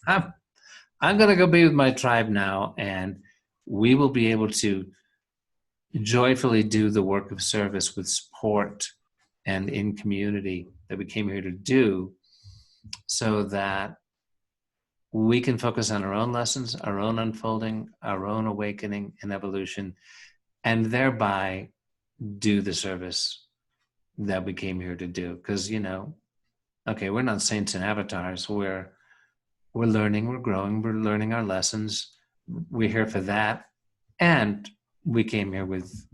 Speaker 1: I'm going to go be with my tribe now, and we will be able to joyfully do the work of service with support and in community that we came here to do, so that we can focus on our own lessons, our own unfolding, our own awakening and evolution, and thereby do the service that we came here to do. Because, okay, we're not saints and avatars. We're learning, we're growing, we're learning our lessons. We're here for that. And we came here with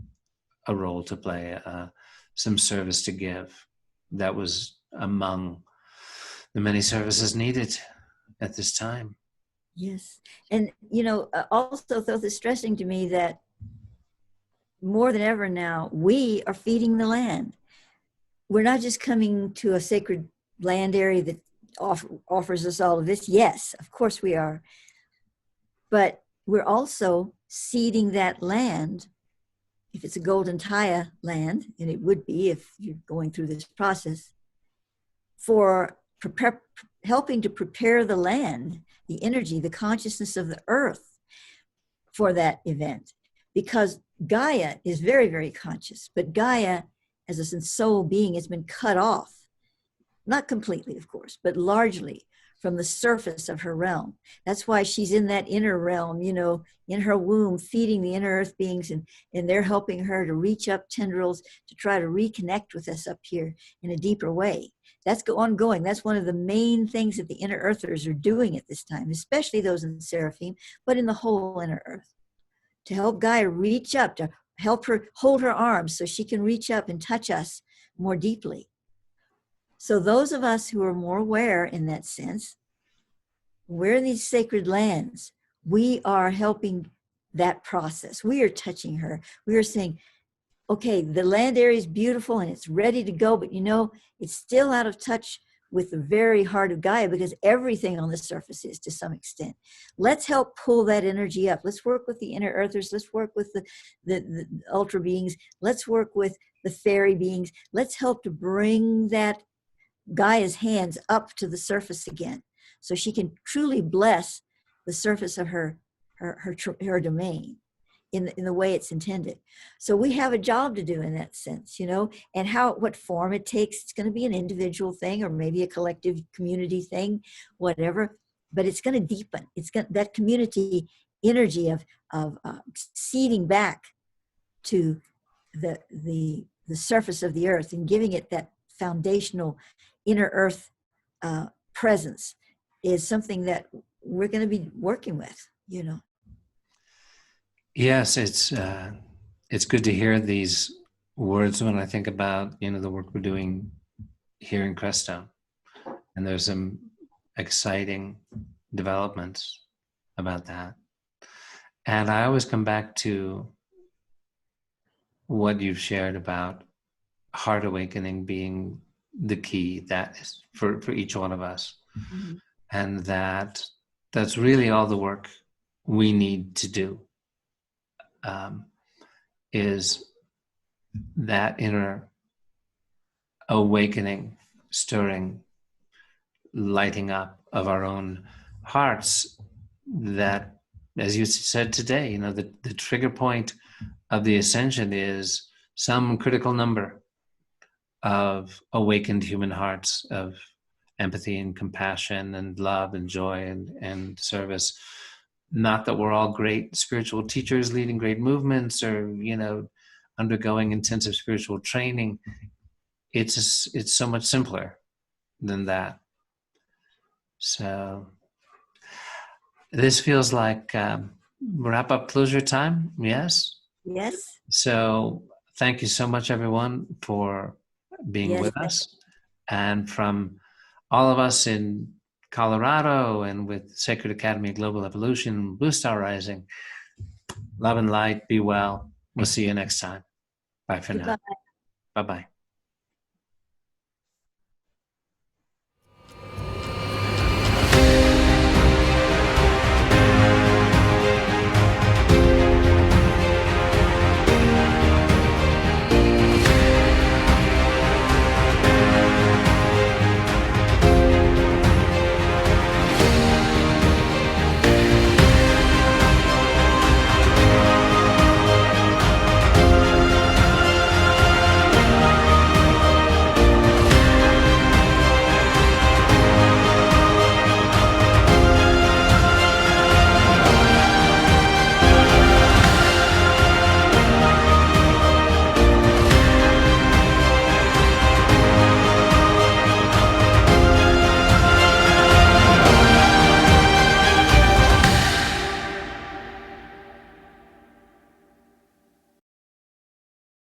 Speaker 1: a role to play, some service to give that was among the many services needed at this time.
Speaker 2: Yes. And, also though it's stressing to me that more than ever now, we are feeding the land. We're not just coming to a sacred land area that offers us all of this. Yes, of course we are. But we're also seeding that land. If it's a golden Taya land, and it would be if you're going through this process, for helping to prepare the land, the energy, the consciousness of the earth for that event. Because Gaia is very, very conscious, but Gaia as a soul being has been cut off, not completely, of course, but largely from the surface of her realm. That's why she's in that inner realm, in her womb, feeding the inner earth beings, and they're helping her to reach up tendrils to try to reconnect with us up here in a deeper way. That's ongoing. That's one of the main things that the inner earthers are doing at this time, especially those in Seraphim, but in the whole inner earth, to help Gaia reach up, to help her hold her arms so she can reach up and touch us more deeply. So those of us who are more aware in that sense, we're in these sacred lands. We are helping that process. We are touching her. We are saying, okay, the land area is beautiful and it's ready to go, but it's still out of touch with the very heart of Gaia, because everything on the surface is to some extent. Let's help pull that energy up. Let's work with the inner earthers. Let's work with the ultra beings. Let's work with the fairy beings. Let's help to bring that Gaia's hands up to the surface again, so she can truly bless the surface of her domain in the way it's intended. So we have a job to do in that sense, and what form it takes. It's going to be an individual thing, or maybe a collective community thing, whatever. But it's going to deepen. It's got that community energy of seeding back to the surface of the earth and giving it that foundational inner earth presence is something that we're going to be working with,
Speaker 1: Yes, it's good to hear these words when I think about the work we're doing here in Crestone, and there's some exciting developments about that. And I always come back to what you've shared about heart awakening being the key that is for each one of us,
Speaker 2: Mm-hmm.
Speaker 1: and that's really all the work we need to do. Is that inner awakening, stirring, lighting up of our own hearts that, as you said today, the trigger point of the ascension is some critical number of awakened human hearts of empathy and compassion and love and joy and service. Not that we're all great spiritual teachers leading great movements or, undergoing intensive spiritual training. It's so much simpler than that. So this feels like wrap up closure time. Yes.
Speaker 2: Yes.
Speaker 1: So thank you so much, everyone, for being
Speaker 2: Yes.
Speaker 1: with us. And from all of us in Colorado and with Sacred Academy of Global Evolution, Blue Star Rising, love and light, be well. We'll see you next time. Bye for now.
Speaker 2: Goodbye.
Speaker 1: Bye-bye.